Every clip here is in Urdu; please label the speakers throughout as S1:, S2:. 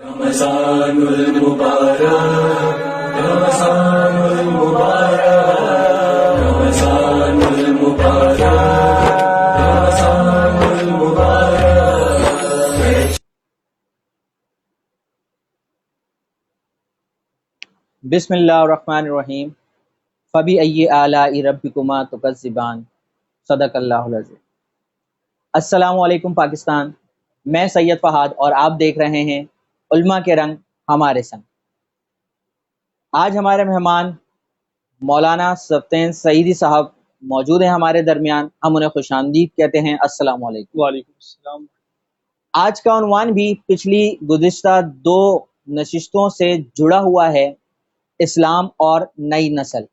S1: رمضان المبارک، رمضان المبارک، رمضان المبارک، رمضان المبارک۔
S2: بسم اللہ الرحمن الرحیم۔ فبأي آلاء ربكما تكذبان، صدق اللہ العظیم۔ السلام علیکم پاکستان، میں سید فہد اور آپ دیکھ رہے ہیں علماء کے رنگ ہمارے سنگ۔ آج ہمارے مہمان مولانا سبطین سعیدی صاحب موجود ہیں ہمارے درمیان، ہم انہیں خوش آمدید کہتے ہیں۔ السلام علیکم۔
S3: وعلیکم السلام۔
S2: آج کا عنوان بھی پچھلی گزشتہ 2 نشستوں سے جڑا ہوا ہے، اسلام اور نئی نسل۔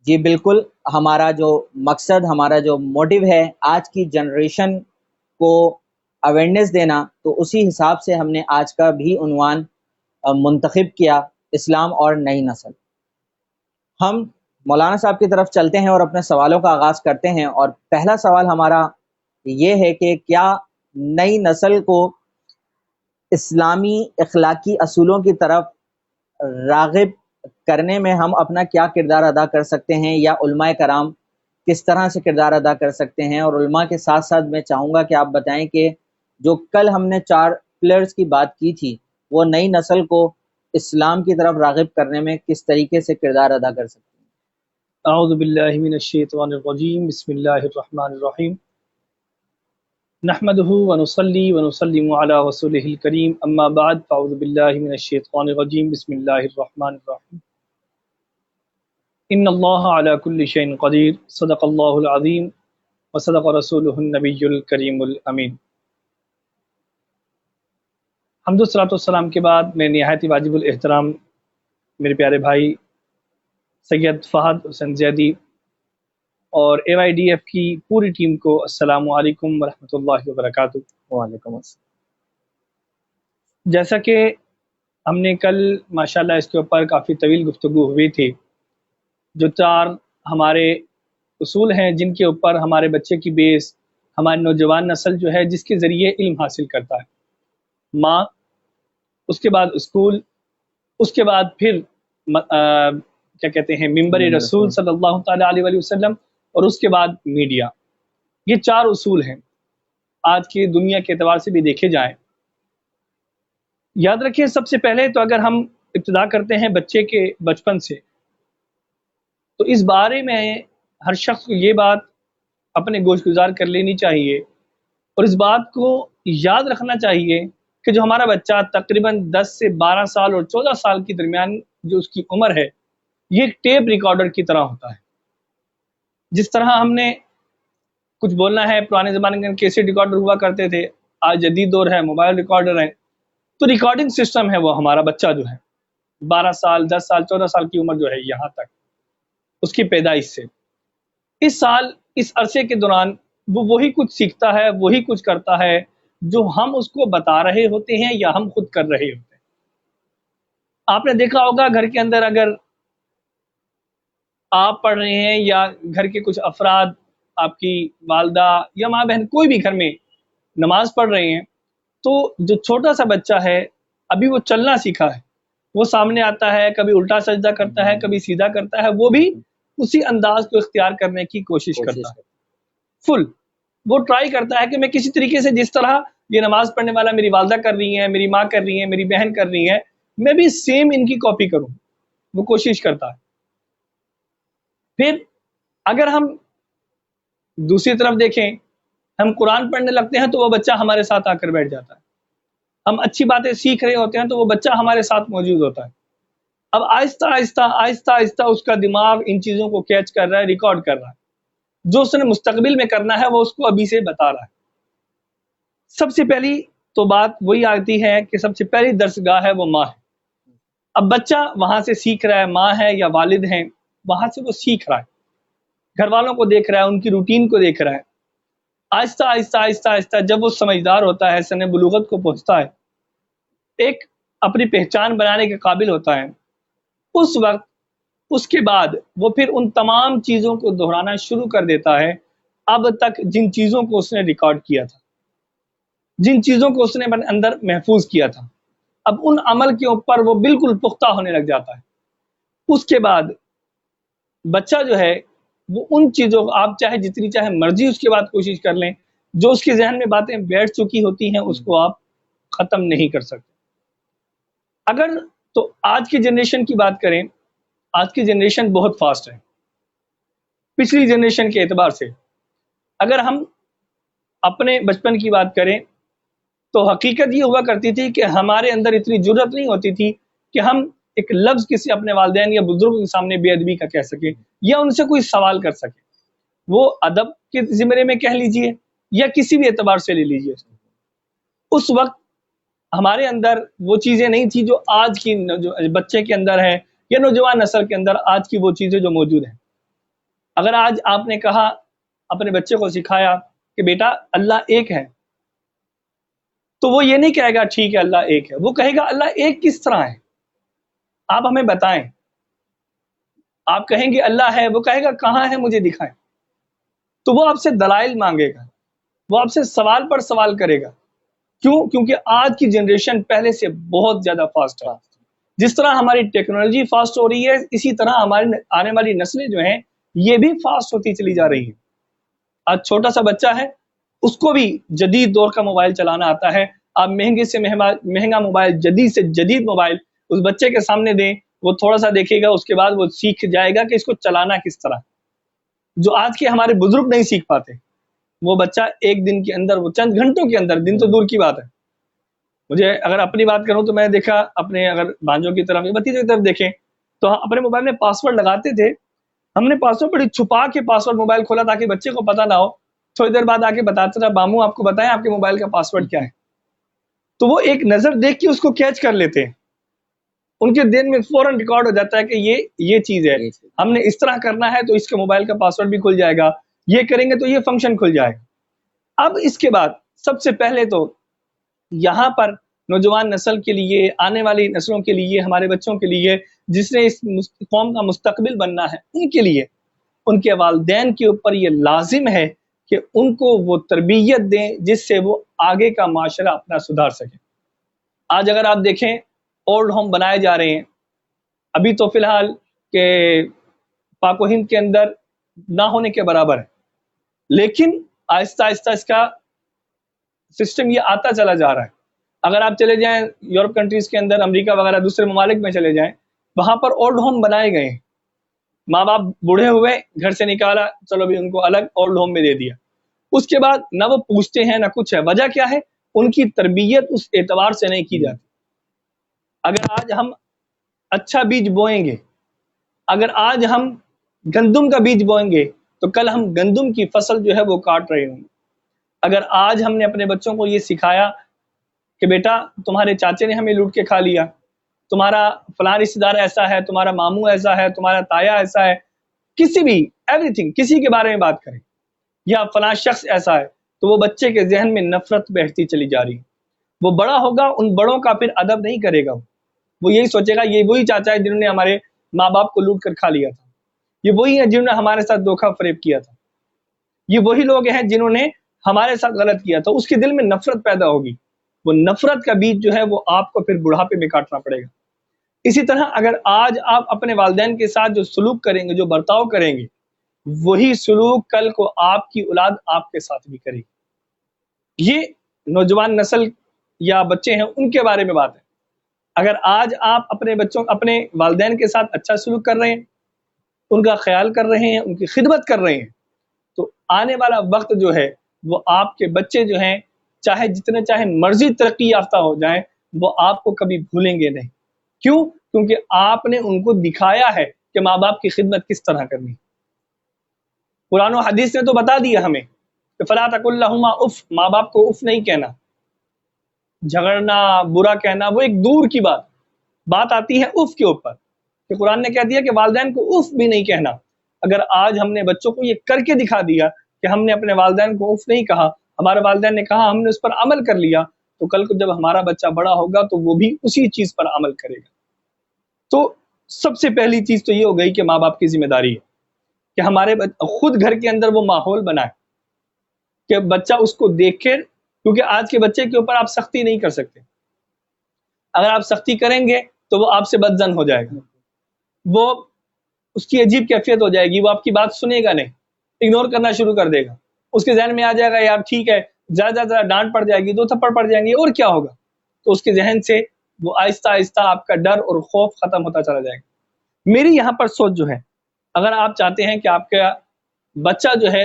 S2: جی بالکل، ہمارا جو مقصد، ہمارا جو موٹیو ہے آج کی جنریشن کو اویئرنیس دینا، تو اسی حساب سے ہم نے آج کا بھی عنوان منتخب کیا، اسلام اور نئی نسل۔ ہم مولانا صاحب کی طرف چلتے ہیں اور اپنے سوالوں کا آغاز کرتے ہیں، اور پہلا سوال ہمارا یہ ہے کہ کیا نئی نسل کو اسلامی اخلاقی اصولوں کی طرف راغب کرنے میں ہم اپنا کیا کردار ادا کر سکتے ہیں، یا علماء کرام کس طرح سے کردار ادا کر سکتے ہیں؟ اور علماء کے ساتھ ساتھ میں چاہوں گا کہ آپ بتائیں کہ جو کل ہم نے 4 پلرز کی بات کی تھی، وہ نئی نسل کو اسلام کی طرف راغب کرنے میں کس طریقے سے کردار ادا کر سکتے ہیں؟
S3: اعوذ باللہ من الشیطان الرجیم، بسم اللہ الرحمن الرحیم، نحمده ونصلی ونسلم علی رسولہ الکریم، اما بعد فاعوذ باللہ من الشیطان الرجیم، بسم اللہ الرحمن الرحیم، ان اللہ علی کل شیء قدیر، صدق اللہ العظیم وصدق رسولہ النبی الکریم الامین۔ حمد و صلاۃ والسلام کے بعد میں نہایت ہی واجب الاحترام میرے پیارے بھائی سید فہد حسین زیدی اور AYDF کی پوری ٹیم کو السلام علیکم ورحمۃ اللہ وبرکاتہ۔
S2: وعلیکم السلام۔
S3: جیسا کہ ہم نے کل ماشاءاللہ اس کے اوپر کافی طویل گفتگو ہوئی تھی، جو 4 ہمارے اصول ہیں جن کے اوپر ہمارے بچے کی بیس، ہماری نوجوان نسل جو ہے جس کے ذریعے علم حاصل کرتا ہے، ماں، اس کے بعد اسکول، اس کے بعد پھر کیا کہتے ہیں ممبر رسول صلی اللہ تعالی علیہ وآلہ وسلم، اور اس کے بعد میڈیا۔ یہ 4 اصول ہیں آج کی دنیا کے اعتبار سے بھی دیکھے جائیں۔ یاد رکھیں، سب سے پہلے تو اگر ہم ابتدا کرتے ہیں بچے کے بچپن سے، تو اس بارے میں ہر شخص کو یہ بات اپنے گوش گزار کر لینی چاہیے، اور اس بات کو یاد رکھنا چاہیے کہ جو ہمارا بچہ تقریباً 10 سے 12 سال اور 14 سال کے درمیان جو اس کی عمر ہے، یہ ایک ٹیپ ریکارڈر کی طرح ہوتا ہے۔ جس طرح ہم نے کچھ بولنا ہے، پرانے زمانے میں کیسٹ ریکارڈر ہوا کرتے تھے، آج جدید دور ہے، موبائل ریکارڈر ہے، تو ریکارڈنگ سسٹم ہے وہ ہمارا بچہ جو ہے 12 سال 10 سال 14 سال کی عمر جو ہے یہاں تک اس کی پیدائش سے اس عرصے کے دوران وہ وہی کچھ سیکھتا ہے، وہی کچھ کرتا ہے جو ہم اس کو بتا رہے ہوتے ہیں یا ہم خود کر رہے ہوتے ہیں۔ آپ نے دیکھا ہوگا گھر کے اندر اگر آپ پڑھ رہے ہیں یا گھر کے کچھ افراد، آپ کی والدہ یا ماں بہن، کوئی بھی گھر میں نماز پڑھ رہے ہیں، تو جو چھوٹا سا بچہ ہے ابھی وہ چلنا سیکھا ہے، وہ سامنے آتا ہے، کبھی الٹا سجدہ کرتا ہے، کبھی سیدھا کرتا ہے، وہ بھی اسی انداز کو اختیار کرنے کی کوشش کرتا ہے، فل وہ ٹرائی کرتا ہے کہ میں کسی طریقے سے جس طرح یہ نماز پڑھنے والا میری والدہ کر رہی ہیں، میری ماں کر رہی ہیں، میری بہن کر رہی ہیں، میں بھی سیم ان کی کاپی کروں، وہ کوشش کرتا ہے۔ پھر اگر ہم دوسری طرف دیکھیں، ہم قرآن پڑھنے لگتے ہیں تو وہ بچہ ہمارے ساتھ آ کر بیٹھ جاتا ہے، ہم اچھی باتیں سیکھ رہے ہوتے ہیں تو وہ بچہ ہمارے ساتھ موجود ہوتا ہے۔ اب آہستہ آہستہ آہستہ آہستہ اس کا دماغ ان چیزوں کو کیچ کر رہا ہے، ریکارڈ کر رہا ہے، جو اس نے مستقبل میں کرنا ہے وہ اس کو ابھی سے بتا رہا ہے۔ سب سے پہلی تو بات وہی آتی ہے کہ سب سے پہلی درسگاہ ہے وہ ماں ہے۔ اب بچہ وہاں سے سیکھ رہا ہے، ماں ہے یا والد ہیں، وہاں سے وہ سیکھ رہا ہے، گھر والوں کو دیکھ رہا ہے، ان کی روٹین کو دیکھ رہا ہے۔ آہستہ آہستہ آہستہ آہستہ جب وہ سمجھدار ہوتا ہے، سن بلوغت کو پہنچتا ہے، ایک اپنی پہچان بنانے کے قابل ہوتا ہے، اس وقت اس کے بعد وہ پھر ان تمام چیزوں کو دہرانا شروع کر دیتا ہے، اب تک جن چیزوں کو اس نے ریکارڈ کیا تھا، جن چیزوں کو اس نے اپنے اندر محفوظ کیا تھا۔ اب ان عمل کے اوپر وہ بالکل پختہ ہونے لگ جاتا ہے. اس کے بعد بچہ جو ہے وہ ان چیزوں کو آپ چاہے جتنی چاہے مرضی اس کے بعد کوشش کر لیں، جو اس کے ذہن میں باتیں بیٹھ چکی ہوتی ہیں اس کو آپ ختم نہیں کر سکتے. اگر تو آج کی جنریشن کی بات کریں، آج کی جنریشن بہت فاسٹ ہے پچھلی جنریشن کے اعتبار سے. اگر ہم اپنے بچپن کی بات کریں تو حقیقت یہ ہوا کرتی تھی کہ ہمارے اندر اتنی جرأت نہیں ہوتی تھی کہ ہم ایک لفظ کسی اپنے والدین یا بزرگوں کے سامنے بے ادبی کا کہہ سکیں یا ان سے کوئی سوال کر سکیں. وہ ادب کے زمرے میں کہہ لیجئے یا کسی بھی اعتبار سے لے لیجئے. اس وقت ہمارے اندر وہ چیزیں نہیں تھی جو آج کی بچے کے اندر ہے یا نوجوان نسل کے اندر آج کی وہ چیزیں جو موجود ہیں. اگر آج آپ نے کہا اپنے بچے کو سکھایا کہ بیٹا اللہ ایک ہے، تو وہ یہ نہیں کہے گا ٹھیک ہے اللہ ایک ہے، وہ کہے گا اللہ ایک کس طرح ہے، آپ ہمیں بتائیں. آپ کہیں گے اللہ ہے، وہ کہے گا کہاں ہے مجھے دکھائیں. تو وہ آپ سے دلائل مانگے گا، وہ آپ سے سوال پر سوال کرے گا. کیوں؟ کیونکہ آج کی جنریشن پہلے سے بہت زیادہ فاسٹ ہے. جس طرح ہماری ٹیکنالوجی فاسٹ ہو رہی ہے، اسی طرح ہماری آنے والی نسلیں جو ہیں یہ بھی فاسٹ ہوتی چلی جا رہی ہیں. آج چھوٹا سا بچہ ہے، اس کو بھی جدید دور کا موبائل چلانا آتا ہے. آپ مہنگے سے مہنگا موبائل، جدید سے جدید موبائل اس بچے کے سامنے دیں، وہ تھوڑا سا دیکھے گا، اس کے بعد وہ سیکھ جائے گا کہ اس کو چلانا کس طرح، جو آج کے ہمارے بزرگ نہیں سیکھ پاتے. وہ بچہ ایک دن کے اندر، وہ چند گھنٹوں کے اندر، دن تو دور کی بات ہے. مجھے اگر اپنی بات کروں تو میں نے دیکھا اپنے اگر بھانجوں کی طرف یا بتیجوں کی طرف دیکھیں تو اپنے موبائل میں پاسورڈ لگاتے تھے. ہم نے پاسورڈ بڑی چھپا کے پاسورڈ موبائل کھولا تاکہ بچے کو پتہ نہ ہو. تھوڑی دیر بعد آ کے بتاتا تھا ماموں آپ کو بتائیں آپ کے موبائل کا پاسورڈ کیا ہے. تو وہ ایک نظر دیکھ کے اس کو کیچ کر لیتے ہیں، ان کے دین میں فوراً ریکارڈ ہو جاتا ہے کہ یہ چیز ہے، ہم نے اس طرح کرنا ہے تو اس کے موبائل کا پاسورڈ بھی کھل جائے گا، یہ کریں گے تو یہ فنکشن کھل جائے گا. اب اس کے بعد سب سے پہلے تو یہاں پر نوجوان نسل کے لیے، آنے والی نسلوں کے لیے، ہمارے بچوں کے لیے جس نے اس قوم کا مستقبل بننا ہے، ان کے لیے ان کے والدین کے اوپر یہ لازم ہے کہ ان کو وہ تربیت دیں جس سے وہ آگے کا معاشرہ اپنا سدھار سکے. آج اگر آپ دیکھیں اولڈ ہوم بنائے جا رہے ہیں، ابھی تو فی الحال کہ پاک و ہند کے اندر نہ ہونے کے برابر ہے، لیکن آہستہ آہستہ اس کا سسٹم یہ آتا چلا جا رہا ہے. اگر آپ چلے جائیں یورپ کنٹریز کے اندر، امریکہ وغیرہ دوسرے ممالک میں چلے جائیں، وہاں پر اولڈ ہوم بنائے گئے ہیں. ماں باپ بوڑھے ہوئے، گھر سے نکالا، چلو بھی ان کو الگ اولڈ ہوم میں دے دیا. اس کے بعد نہ وہ پوچھتے ہیں نہ کچھ ہے. وجہ کیا ہے؟ ان کی تربیت اس اعتبار سے نہیں کی جاتی. اگر آج ہم اچھا بیج بوئیں گے، اگر آج ہم گندم کا بیج بوئیں گے تو کل ہم گندم کی فصل جو ہے وہ کاٹ رہے ہوں گے. اگر آج ہم نے اپنے بچوں کو یہ سکھایا کہ بیٹا تمہارے چاچے نے ہمیں لوٹ کے کھا لیا، تمہارا فلاں رشتہ دار ایسا ہے، تمہارا ماموں ایسا ہے، تمہارا تایا ایسا ہے، کسی بھی ایوری تھنگ کسی کے بارے میں بات کریں یا فلاں شخص ایسا ہے، تو وہ بچے کے ذہن میں نفرت بہتی چلی جا رہی ہے. وہ بڑا ہوگا، ان بڑوں کا پھر ادب نہیں کرے گا. وہ یہی سوچے گا یہ وہی چاچا ہے جنہوں نے ہمارے ماں باپ کو لوٹ کر کھا لیا تھا، یہ وہی ہیں جنہوں نے ہمارے ساتھ دھوکہ فریب کیا تھا، یہ وہی لوگ ہیں جنہوں نے ہمارے ساتھ غلط کیا تھا. اس کے دل میں نفرت پیدا ہوگی. وہ نفرت کا بیج جو ہے وہ آپ کو پھر بڑھاپے میں کاٹنا پڑے گا. اسی طرح اگر آج آپ اپنے والدین کے ساتھ جو سلوک کریں گے، جو برتاؤ کریں گے، وہی سلوک کل کو آپ کی اولاد آپ کے ساتھ بھی کرے گی. یہ نوجوان نسل یا بچے ہیں ان کے بارے میں بات ہے. اگر آج آپ اپنے والدین کے ساتھ اچھا سلوک کر رہے ہیں، ان کا خیال کر رہے ہیں، ان کی خدمت کر رہے ہیں، تو آنے والا وقت جو ہے وہ آپ کے بچے جو ہیں چاہے جتنے چاہے مرضی ترقی یافتہ ہو جائیں، وہ آپ کو کبھی بھولیں گے نہیں. کیوں؟ کیونکہ آپ نے ان کو دکھایا ہے کہ ماں باپ کی خدمت کس طرح کرنی. قرآن و حدیث نے تو بتا دیا ہمیں کہ فلا تقل لہما اف، ماں باپ کو اف نہیں کہنا. جھگڑنا، برا کہنا وہ ایک دور کی بات آتی ہے اف کے اوپر، کہ قرآن نے کہہ دیا کہ والدین کو اف بھی نہیں کہنا. اگر آج ہم نے بچوں کو یہ کر کے دکھا دیا کہ ہم نے اپنے والدین کو اف نہیں کہا، ہمارے والدین نے کہا ہم نے اس پر عمل کر لیا، تو کل کو جب ہمارا بچہ بڑا ہوگا تو وہ بھی اسی چیز پر عمل کرے گا. تو سب سے پہلی چیز تو یہ ہو گئی کہ ماں باپ کی ذمہ داری ہے کہ ہمارے خود گھر کے اندر وہ ماحول بنائے کہ بچہ اس کو دیکھ کے، کیونکہ آج کے بچے کے اوپر آپ سختی نہیں کر سکتے. اگر آپ سختی کریں گے تو وہ آپ سے بدظن ہو جائے گا، وہ اس کی عجیب کیفیت ہو جائے گی، وہ آپ کی بات سنے گا نہیں، اگنور کرنا شروع کر دے گا، اس کے ذہن میں آ جائے گا یار ٹھیک ہے، زیادہ زیادہ ڈانٹ پڑ جائے گی، 2 تھپڑ پڑ جائیں گے اور کیا ہوگا، تو اس کے ذہن سے وہ آہستہ آہستہ آپ کا ڈر اور خوف ختم ہوتا چلا جائے گا۔ میری یہاں پر سوچ جو ہے، اگر آپ چاہتے ہیں کہ آپ کا بچہ جو ہے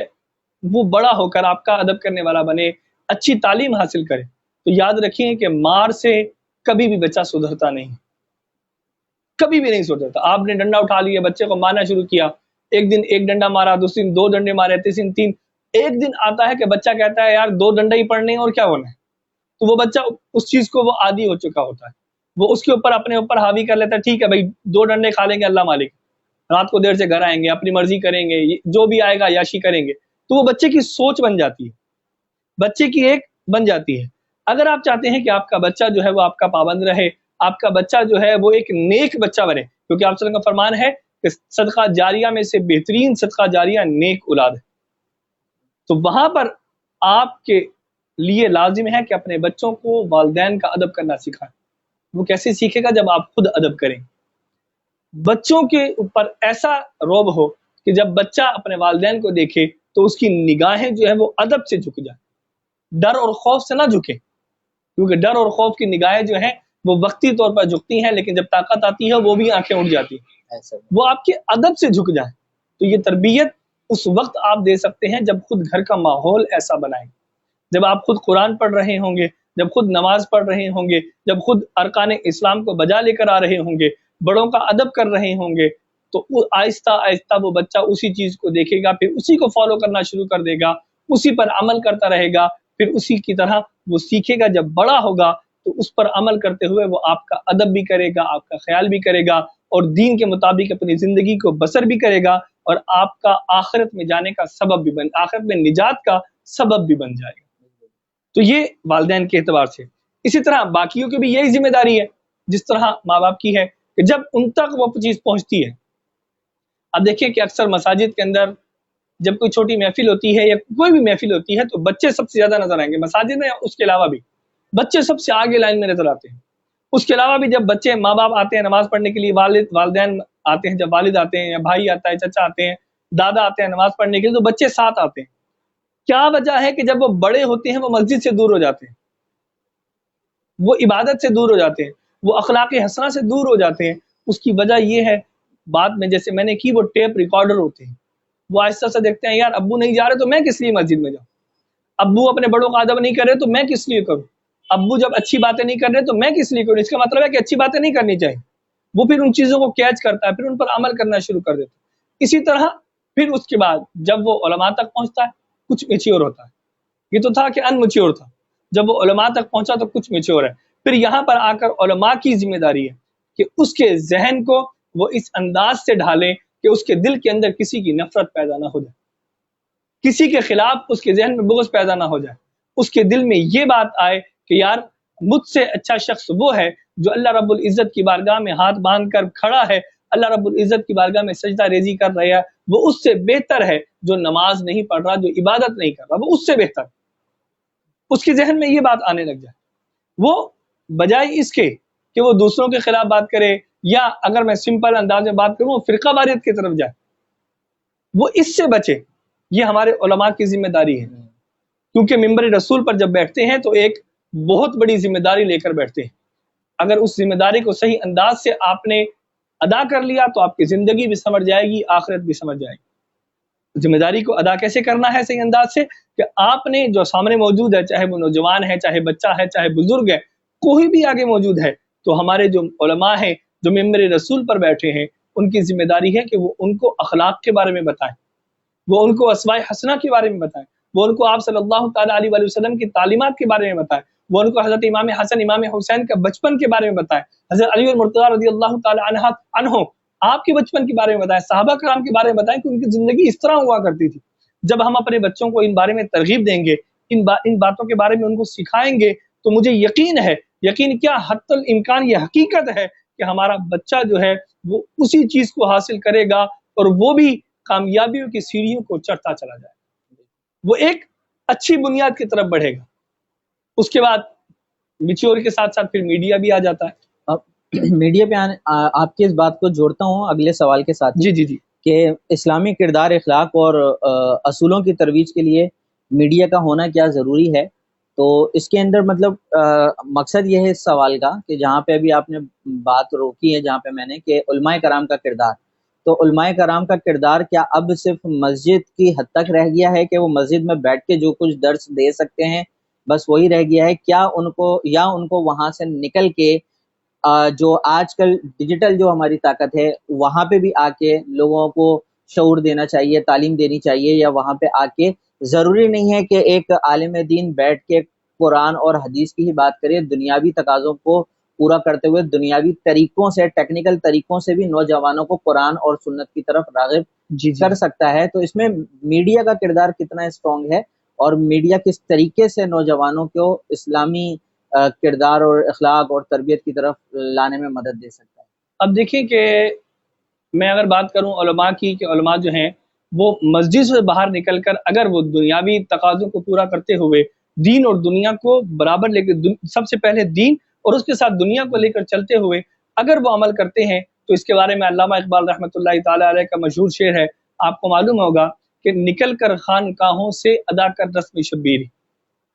S3: وہ بڑا ہو کر آپ کا ادب کرنے والا بنے، اچھی تعلیم حاصل کرے، تو یاد رکھیں کہ مار سے کبھی بھی بچہ سدھرتا نہیں، کبھی بھی نہیں سدھرتا۔ آپ نے ڈنڈا اٹھا لیا، بچے کو مارنا شروع کیا، ایک دن ایک ڈنڈا مارا، دوسرے دن 2 ڈنڈے مارے، تیسرے دن 3، ایک دن آتا ہے کہ بچہ کہتا ہے یار 2 ڈنڈے ہی پڑنے ہیں اور کیا ہونا ہے، تو وہ بچہ اس چیز کو وہ عادی ہو چکا ہوتا ہے، وہ اس کے اوپر اپنے اوپر حاوی کر لیتا ہے، ٹھیک ہے بھائی 2 ڈنڈے کھا لیں گے اللہ مالک، رات کو دیر سے گھر آئیں گے، اپنی مرضی کریں گے، جو بھی آئے گا عیاشی کریں گے، تو وہ بچے کی سوچ بن جاتی ہے، بچے کی ایک بن جاتی ہے۔ اگر آپ چاہتے ہیں کہ آپ کا بچہ جو ہے وہ آپ کا پابند رہے، آپ کا بچہ جو ہے وہ ایک نیک بچہ بنے، کیونکہ آپ صلی اللہ علیہ وسلم کا فرمان ہے کہ صدقہ جاریہ میں سے بہترین صدقہ جاریہ نیک اولاد ہے، تو وہاں پر آپ کے لیے لازم ہے کہ اپنے بچوں کو والدین کا ادب کرنا سکھائیں۔ وہ کیسے سیکھے گا؟ جب آپ خود ادب کریں۔ بچوں کے اوپر ایسا رعب ہو کہ جب بچہ اپنے والدین کو دیکھے تو اس کی نگاہیں جو ہے وہ ادب سے جھک جائیں، ڈر اور خوف سے نہ جھکے، کیونکہ ڈر اور خوف کی نگاہیں جو ہیں وہ وقتی طور پر جھکتی ہیں، لیکن جب طاقت آتی ہے وہ بھی آنکھیں اٹھ جاتی ہیں، وہ آپ کے ادب سے جھک جائیں۔ تو یہ تربیت اس وقت آپ دے سکتے ہیں جب خود گھر کا ماحول ایسا بنائیں، جب آپ خود قرآن پڑھ رہے ہوں گے، جب خود نماز پڑھ رہے ہوں گے، جب خود ارکان اسلام کو بجا لے کر آ رہے ہوں گے، بڑوں کا ادب کر رہے ہوں گے، تو آہستہ آہستہ وہ بچہ اسی چیز کو دیکھے گا، پھر اسی کو فالو کرنا شروع کر دے گا، اسی پر عمل کرتا رہے گا، پھر اسی کی طرح وہ سیکھے گا۔ جب بڑا ہوگا تو اس پر عمل کرتے ہوئے وہ آپ کا ادب بھی کرے گا، آپ کا خیال بھی کرے گا، اور دین کے مطابق اپنی زندگی کو بسر بھی کرے گا، اور آپ کا آخرت میں جانے کا سبب بھی آخرت میں نجات کا سبب بھی بن جائے گا۔ تو یہ والدین کے اعتبار سے۔ اسی طرح باقیوں کی بھی یہی ذمہ داری ہے جس طرح ماں باپ کی ہے، کہ جب ان تک وہ چیز پہنچتی ہے۔ اب دیکھیں کہ اکثر مساجد کے اندر جب کوئی چھوٹی محفل ہوتی ہے یا کوئی بھی محفل ہوتی ہے تو بچے سب سے زیادہ نظر آئیں گے، مساجد میں اس کے علاوہ بھی بچے سب سے آگے لائن میں نظر آتے ہیں۔ اس کے علاوہ بھی جب بچے ماں باپ آتے ہیں نماز پڑھنے کے لیے، والدین آتے ہیں، جب والد آتے ہیں یا بھائی آتا ہے، چچا آتے ہیں، دادا آتے ہیں نماز پڑھنے کے لیے، تو بچے ساتھ آتے ہیں۔ کیا وجہ ہے کہ جب وہ بڑے ہوتے ہیں وہ مسجد سے دور ہو جاتے ہیں، وہ عبادت سے دور ہو جاتے ہیں، وہ اخلاق حسنہ سے دور ہو جاتے ہیں؟ اس کی وجہ یہ ہے، بعد میں جیسے میں نے کی، وہ ٹیپ ریکارڈر ہوتے ہیں، وہ آہستہ سے دیکھتے ہیں یار ابو نہیں جا رہے تو میں کس لیے مسجد میں جاؤں، ابو اپنے بڑوں کا ادب نہیں کر رہے تو میں کس لیے کروں، ابو جب اچھی باتیں نہیں کر رہے تو میں کس لیے کروں۔ اس کا مطلب ہے کہ اچھی باتیں نہیں کرنی چاہیے، وہ پھر ان چیزوں کو کیچ کرتا ہے، پھر ان پر عمل کرنا شروع کر دیتا ہے۔ اسی طرح پھر اس کے بعد جب وہ علماء تک پہنچتا ہے کچھ میچیور ہوتا ہے، یہ تو تھا کہ ان میچیور تھا، جب وہ علماء تک پہنچا تو کچھ میچیور ہے۔ پھر یہاں پر آ کر علماء کی ذمہ داری ہے کہ اس کے ذہن کو وہ اس انداز سے ڈھالیں کہ اس کے دل کے اندر کسی کی نفرت پیدا نہ ہو جائے، کسی کے خلاف اس کے ذہن میں بغض پیدا نہ ہو جائے، اس کے دل میں یہ بات آئے کہ یار مجھ سے اچھا شخص وہ ہے جو اللہ رب العزت کی بارگاہ میں ہاتھ باندھ کر کھڑا ہے، اللہ رب العزت کی بارگاہ میں سجدہ ریزی کر رہا ہے، وہ اس سے بہتر ہے جو نماز نہیں پڑھ رہا، جو عبادت نہیں کر رہا، وہ اس سے بہتر۔ اس کے ذہن میں یہ بات آنے لگ جائے، وہ بجائے اس کے کہ وہ دوسروں کے خلاف بات کرے، یا اگر میں سمپل انداز میں بات کروں فرقہ واریت کی طرف جائے، وہ اس سے بچے۔ یہ ہمارے علماء کی ذمہ داری ہے، کیونکہ ممبر رسول پر جب بیٹھتے ہیں تو ایک بہت بڑی ذمہ داری لے کر بیٹھتے ہیں۔ اگر اس ذمہ داری کو صحیح انداز سے آپ نے ادا کر لیا تو آپ کی زندگی بھی سمجھ جائے گی، آخرت بھی سمجھ جائے گی۔ ذمہ داری کو ادا کیسے کرنا ہے صحیح انداز سے؟ کہ آپ نے جو سامنے موجود ہے، چاہے وہ نوجوان ہے، چاہے بچہ ہے، چاہے بزرگ ہے، کوئی بھی آگے موجود ہے، تو ہمارے جو علماء ہیں جو ممبر رسول پر بیٹھے ہیں، ان کی ذمہ داری ہے کہ وہ ان کو اخلاق کے بارے میں بتائیں، وہ ان کو اسماء حسنہ کے بارے میں بتائیں، وہ ان کو آپ صلی اللہ تعالیٰ علیہ وآلہ وسلم کی تعلیمات کے بارے میں بتائیں، وہ ان کو حضرت امام حسن امام حسین کا بچپن کے بارے میں بتائیں، حضرت علی المرتضیٰ رضی اللہ تعالیٰ عنہ آپ کے بچپن کے بارے میں بتائیں، صحابہ کرام کے بارے میں بتائیں کہ ان کی زندگی اس طرح ہوا کرتی تھی۔ جب ہم اپنے بچوں کو ان بارے میں ترغیب دیں گے، ان باتوں کے بارے میں ان کو سکھائیں گے، تو مجھے یقین ہے، یقین کیا حتی الامکان یہ حقیقت ہے کہ ہمارا بچہ جو ہے وہ اسی چیز کو حاصل کرے گا، اور وہ بھی کامیابیوں کی سیڑھیوں کو چڑھتا چلا جائے گا، وہ ایک اچھی بنیاد کی طرف بڑھے گا۔ اس کے بعد میچور کے ساتھ ساتھ پھر میڈیا بھی آ جاتا ہے.
S2: اب میڈیا پہ آپ کی اس بات کو جوڑتا ہوں اگلے سوال کے ساتھ
S3: جی جی جی.
S2: کہ اسلامی کردار، اخلاق اور اصولوں کی ترویج کے لیے میڈیا کا ہونا کیا ضروری ہے. تو اس کے اندر مطلب مقصد یہ ہے اس سوال کا کہ جہاں پہ ابھی آپ نے بات روکی ہے، جہاں پہ میں نے کہ علماء کرام کا کردار، تو علماء کرام کا کردار کیا اب صرف مسجد کی حد تک رہ گیا ہے کہ وہ مسجد میں بیٹھ کے جو کچھ درس دے سکتے ہیں بس وہی رہ گیا ہے، کیا ان کو وہاں سے نکل کے جو آج کل ڈیجیٹل جو ہماری طاقت ہے وہاں پہ بھی آ کے لوگوں کو شعور دینا چاہیے، تعلیم دینی چاہیے، یا وہاں پہ آ کے ضروری نہیں ہے کہ ایک عالم دین بیٹھ کے قرآن اور حدیث کی ہی بات کرے، دنیاوی تقاضوں کو پورا کرتے ہوئے دنیاوی طریقوں سے، ٹیکنیکل طریقوں سے بھی نوجوانوں کو قرآن اور سنت کی طرف راغب
S3: جی
S2: کر سکتا ہے. تو اس میں میڈیا کا کردار کتنا اسٹرانگ ہے اور میڈیا کس طریقے سے نوجوانوں کو اسلامی کردار اور اخلاق اور تربیت کی طرف لانے میں مدد دے سکتا ہے؟
S3: اب دیکھیں کہ میں اگر بات کروں علماء کی، کہ علماء جو ہیں وہ مسجد سے باہر نکل کر اگر وہ دنیاوی تقاضوں کو پورا کرتے ہوئے دین اور دنیا کو برابر لے کے، سب سے پہلے دین اور اس کے ساتھ دنیا کو لے کر چلتے ہوئے اگر وہ عمل کرتے ہیں، تو اس کے بارے میں علامہ اقبال رحمۃ اللہ تعالی علیہ کا مشہور شعر ہے، آپ کو معلوم ہوگا کہ نکل کر خانقاہوں سے ادا کر رسم شبیری.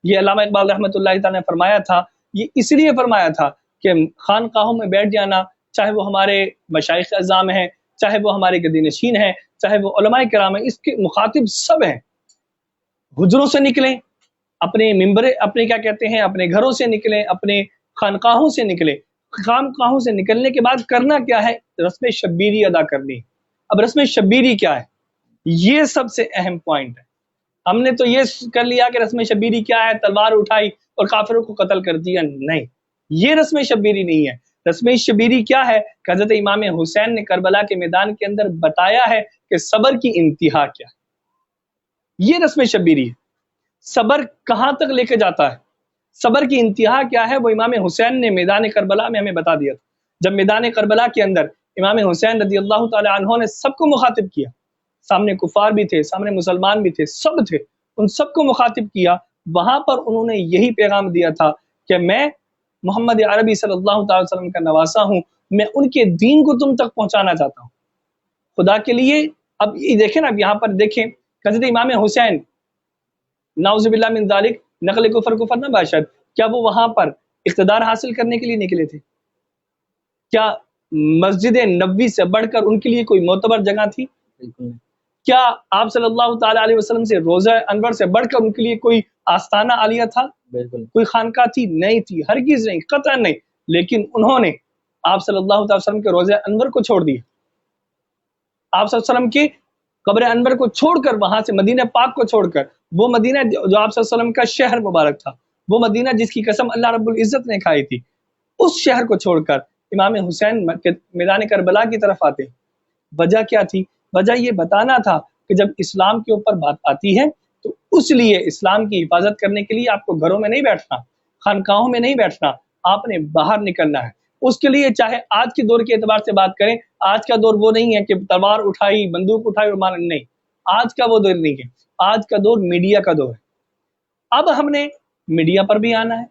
S3: یہ علامہ اقبال رحمۃ اللہ تعالی نے فرمایا تھا. یہ اس لیے فرمایا تھا کہ خانقاہوں میں بیٹھ جانا، چاہے وہ ہمارے مشائخ اعظام ہیں، چاہے وہ ہمارے گدی نشین ہیں، چاہے وہ علماء کرام ہیں، اس کے مخاطب سب ہیں. حجروں سے نکلیں، اپنے ممبر، اپنے کیا کہتے ہیں، اپنے گھروں سے نکلیں، اپنے خانقاہوں سے نکلیں. خانقاہوں سے نکلنے کے بعد کرنا کیا ہے؟ رسم شبیری ادا کرنی. اب رسم شبیری کیا ہے؟ یہ سب سے اہم پوائنٹ ہے. ہم نے تو یہ کر لیا کہ رسم شبیری کیا ہے، تلوار اٹھائی اور کافروں کو قتل کر دیا. نہیں، یہ رسم شبیری نہیں ہے. رسم شبیری کیا ہے کہ حضرت امام حسین نے کربلا کے میدان کے اندر بتایا ہے کہ صبر کی انتہا کیا ہے. یہ رسم شبیری ہے. صبر کہاں تک لے کے جاتا ہے، صبر کی انتہا کیا ہے، وہ امام حسین نے میدان کربلا میں ہمیں بتا دیا تھا. جب میدان کربلا کے اندر امام حسین رضی اللہ تعالی عنہ نے سب کو مخاطب کیا، سامنے کفار بھی تھے، سامنے مسلمان بھی تھے، سب تھے، ان سب کو مخاطب کیا. وہاں پر انہوں نے یہی پیغام دیا تھا کہ میں محمد عربی صلی اللہ تعالی وسلم کا نواسا ہوں، میں ان کے دین کو تم تک پہنچانا چاہتا ہوں خدا کے لیے. اب یہ دیکھیں نا، اب یہاں پر دیکھیں حضرت امام حسین نعوذ باللہ من ذالک، نقل کفر نہ باشد، کیا وہ وہاں پر اقتدار حاصل کرنے کے لیے نکلے تھے؟ کیا مسجد نبوی سے بڑھ کر ان کے لیے کوئی معتبر جگہ تھی؟
S2: بالکل.
S3: کیا آپ صلی اللہ تعالی علیہ وسلم سے روزہ انور سے بڑھ کر ان کے لیے کوئی آستانہ عالیہ تھا؟
S2: بالکل.
S3: کوئی خانقاہ تھی؟ نہیں تھی، ہرگز نہیں، قطعا نہیں. لیکن انہوں نے آپ صلی اللہ تعالی وسلم کے روزہ انور کو چھوڑ دیا، آپ صلی اللہ علیہ وسلم کی قبر انور کو چھوڑ کر، وہاں سے مدینہ پاک کو چھوڑ کر، وہ مدینہ جو آپ صلی اللہ علیہ وسلم کا شہر مبارک تھا، وہ مدینہ جس کی قسم اللہ رب العزت نے کھائی تھی، اس شہر کو چھوڑ کر امام حسین میدان کربلا کی طرف آتے. وجہ کیا تھی؟ وجہ یہ بتانا تھا کہ جب اسلام کے اوپر بات آتی ہے تو اس لیے اسلام کی حفاظت کرنے کے لیے آپ کو گھروں میں نہیں بیٹھنا، خانقاہوں میں نہیں بیٹھنا، آپ نے باہر نکلنا ہے. اس کے لیے چاہے آج کے دور کے اعتبار سے بات کریں، آج کا دور وہ نہیں ہے کہ تلوار اٹھائی، بندوق اٹھائی اور مارا. نہیں، آج کا وہ دور نہیں ہے. آج کا دور میڈیا کا دور ہے. اب ہم نے میڈیا پر بھی آنا ہے.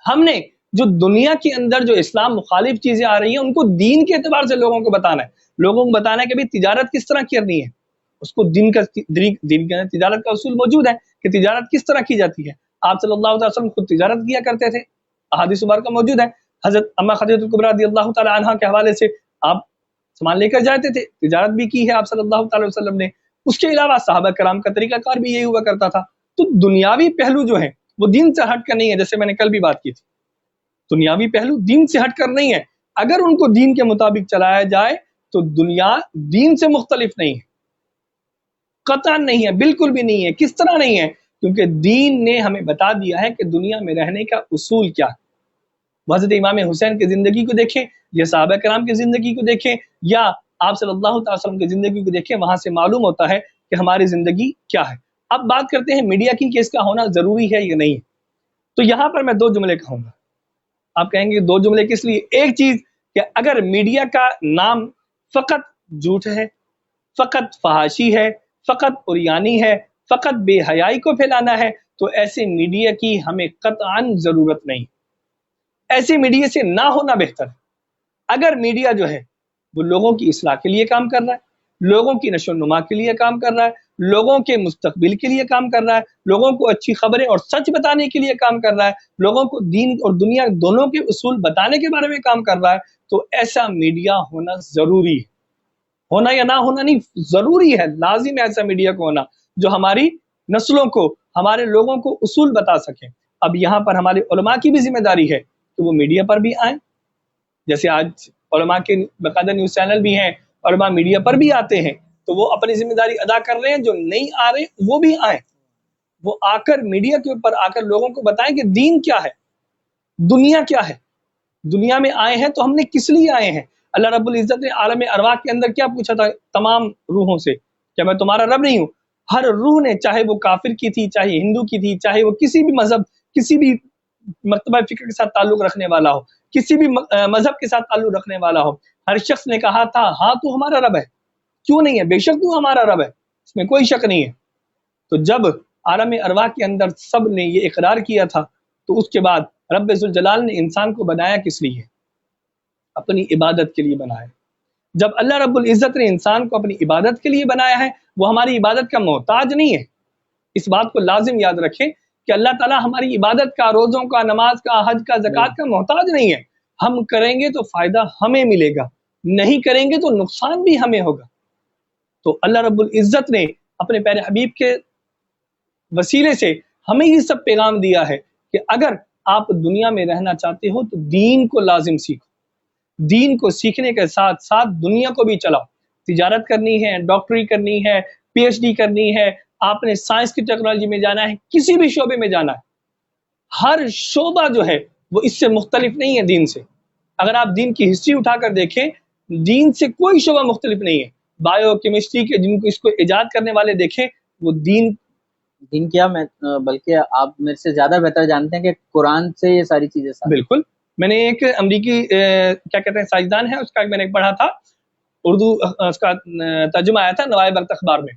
S3: ہم نے جو دنیا کے اندر جو اسلام مخالف چیزیں آ رہی ہیں ان کو دین کے اعتبار سے لوگوں کو بتانا ہے. لوگوں کو بتانا ہے کہ بھی تجارت کس طرح کرنی ہے، اس کو دین کا تجارت کا اصول موجود ہے کہ تجارت کس طرح کی جاتی ہے. آپ صلی اللہ علیہ وسلم خود تجارت کیا کرتے تھے، احادیث مبارکہ موجود ہے. حضرت اما خدیجہ الکبریٰ رضی اللہ تعالی عنہا کے حوالے سے آپ سامان لے کر جاتے تھے، تجارت بھی کی ہے آپ صلی اللہ تعالی وسلم نے. اس کے علاوہ صحابہ کرام کا طریقہ کار بھی یہی ہوا کرتا تھا. تو دنیاوی پہلو جو ہیں وہ دین سے ہٹ کر نہیں ہے، جیسے میں نے کل بھی بات کی تھی. دنیاوی پہلو دین سے ہٹ کر نہیں ہے. اگر ان کو دین کے مطابق چلایا جائے تو دنیا دین سے مختلف نہیں ہے، قطعا نہیں ہے، بالکل بھی نہیں ہے. کس طرح نہیں ہے؟ کیونکہ دین نے ہمیں بتا دیا ہے کہ دنیا میں رہنے کا اصول کیا ہے. حضرت امام حسین کی زندگی کو دیکھیں، یا صحابہ کرام کی زندگی کو دیکھیں، یا آپ صلی اللہ علیہ وسلم کی زندگی کو دیکھیں، وہاں سے معلوم ہوتا ہے کہ ہماری زندگی کیا ہے. اب بات کرتے ہیں میڈیا کی کہ اس کا ہونا ضروری ہے یا نہیں. تو یہاں پر میں دو جملے کہوں گا. آپ کہیں گے دو جملے کس لیے؟ ایک چیز کہ اگر میڈیا کا نام فقط جھوٹ ہے، فقط فحاشی ہے، فقط عریانی ہے، فقط بے حیائی کو پھیلانا ہے، تو ایسے میڈیا کی ہمیں قطعاً ضرورت نہیں. ایسے میڈیا سے نہ ہونا بہتر ہے۔ اگر میڈیا جو ہے وہ لوگوں کی اصلاح کے لیے کام کر رہا ہے، لوگوں کی نشو و نما کے لیے کام کر رہا ہے، لوگوں کے مستقبل کے لیے کام کر رہا ہے، لوگوں کو اچھی خبریں اور سچ بتانے کے لیے کام کر رہا ہے، لوگوں کو دین اور دنیا دونوں کے اصول بتانے کے بارے میں کام کر رہا ہے، تو ایسا میڈیا ہونا ضروری ہے۔ ہونا یا نہ ہونا نہیں، ضروری ہے، لازم ہے ایسا میڈیا کو ہونا جو ہماری نسلوں کو، ہمارے لوگوں کو اصول بتا سکے۔ اب یہاں پر ہمارے علماء کی بھی ذمہ داری ہے کہ وہ میڈیا پر بھی آئیں، جیسے آج علماء کے باقاعدہ نیوز چینل بھی ہیں، علماء میڈیا پر بھی آتے ہیں، تو وہ اپنی ذمہ داری ادا کر رہے ہیں۔ جو نہیں آ رہے وہ بھی آئیں، وہ آ کر میڈیا کے اوپر آ کر لوگوں کو بتائیں کہ دین کیا ہے، دنیا کیا ہے، دنیا میں آئے ہیں تو ہم نے کس لیے آئے ہیں۔ اللہ رب العزت نے عالم ارواح کے اندر کیا پوچھا تھا تمام روحوں سے؟ کیا میں تمہارا رب نہیں ہوں؟ ہر روح نے، چاہے وہ کافر کی تھی، چاہے ہندو کی تھی، چاہے وہ کسی بھی مذہب، کسی بھی مرتبہ فکر کے ساتھ تعلق رکھنے والا ہو، کسی بھی مذہب کے ساتھ تعلق رکھنے والا ہو، ہر شخص نے کہا تھا ہاں تو ہمارا رب ہے، کیوں نہیں ہے، بے شک تو ہمارا رب ہے، اس میں کوئی شک نہیں ہے۔ تو جب عالم ارواح کے اندر سب نے یہ اقرار کیا تھا، تو اس کے بعد رب ذوالجلال نے انسان کو بنایا کس لیے؟ اپنی عبادت کے لیے بنایا۔ جب اللہ رب العزت نے انسان کو اپنی عبادت کے لیے بنایا ہے، وہ ہماری عبادت کا محتاج نہیں ہے۔ اس بات کو لازم یاد رکھیں کہ اللہ تعالیٰ ہماری عبادت کا، روزوں کا، نماز کا، حج کا، زکوٰۃ کا محتاج نہیں ہے۔ ہم کریں گے تو فائدہ ہمیں ملے گا، نہیں کریں گے تو نقصان بھی ہمیں ہوگا۔ تو اللہ رب العزت نے اپنے پیارے حبیب کے وسیلے سے ہمیں یہ سب پیغام دیا ہے کہ اگر آپ دنیا میں رہنا چاہتے ہو تو دین کو لازم سیکھو، دین کو سیکھنے کے ساتھ ساتھ دنیا کو بھی چلاؤ۔ تجارت کرنی ہے، ڈاکٹری کرنی ہے، پی ایچ ڈی کرنی ہے، آپ نے سائنس کی ٹیکنالوجی میں جانا ہے، کسی بھی شعبے میں جانا ہے، ہر شعبہ جو ہے وہ اس سے مختلف نہیں ہے دین سے۔ اگر آپ دین کی ہسٹری اٹھا کر دیکھیں، دین سے کوئی شعبہ مختلف نہیں ہے۔ بایو کیمسٹری کے جن کو اس کو ایجاد کرنے والے دیکھیں، وہ دین
S2: کیا میں بلکہ آپ میرے سے زیادہ بہتر جانتے ہیں کہ قرآن سے یہ ساری چیزیں
S3: بالکل۔ میں نے ایک امریکی کیا کہتے ہیں سائنسدان ہے، اس کا میں نے پڑھا تھا، اردو اس کا ترجمہ آیا تھا نوائے وقت اخبار میں،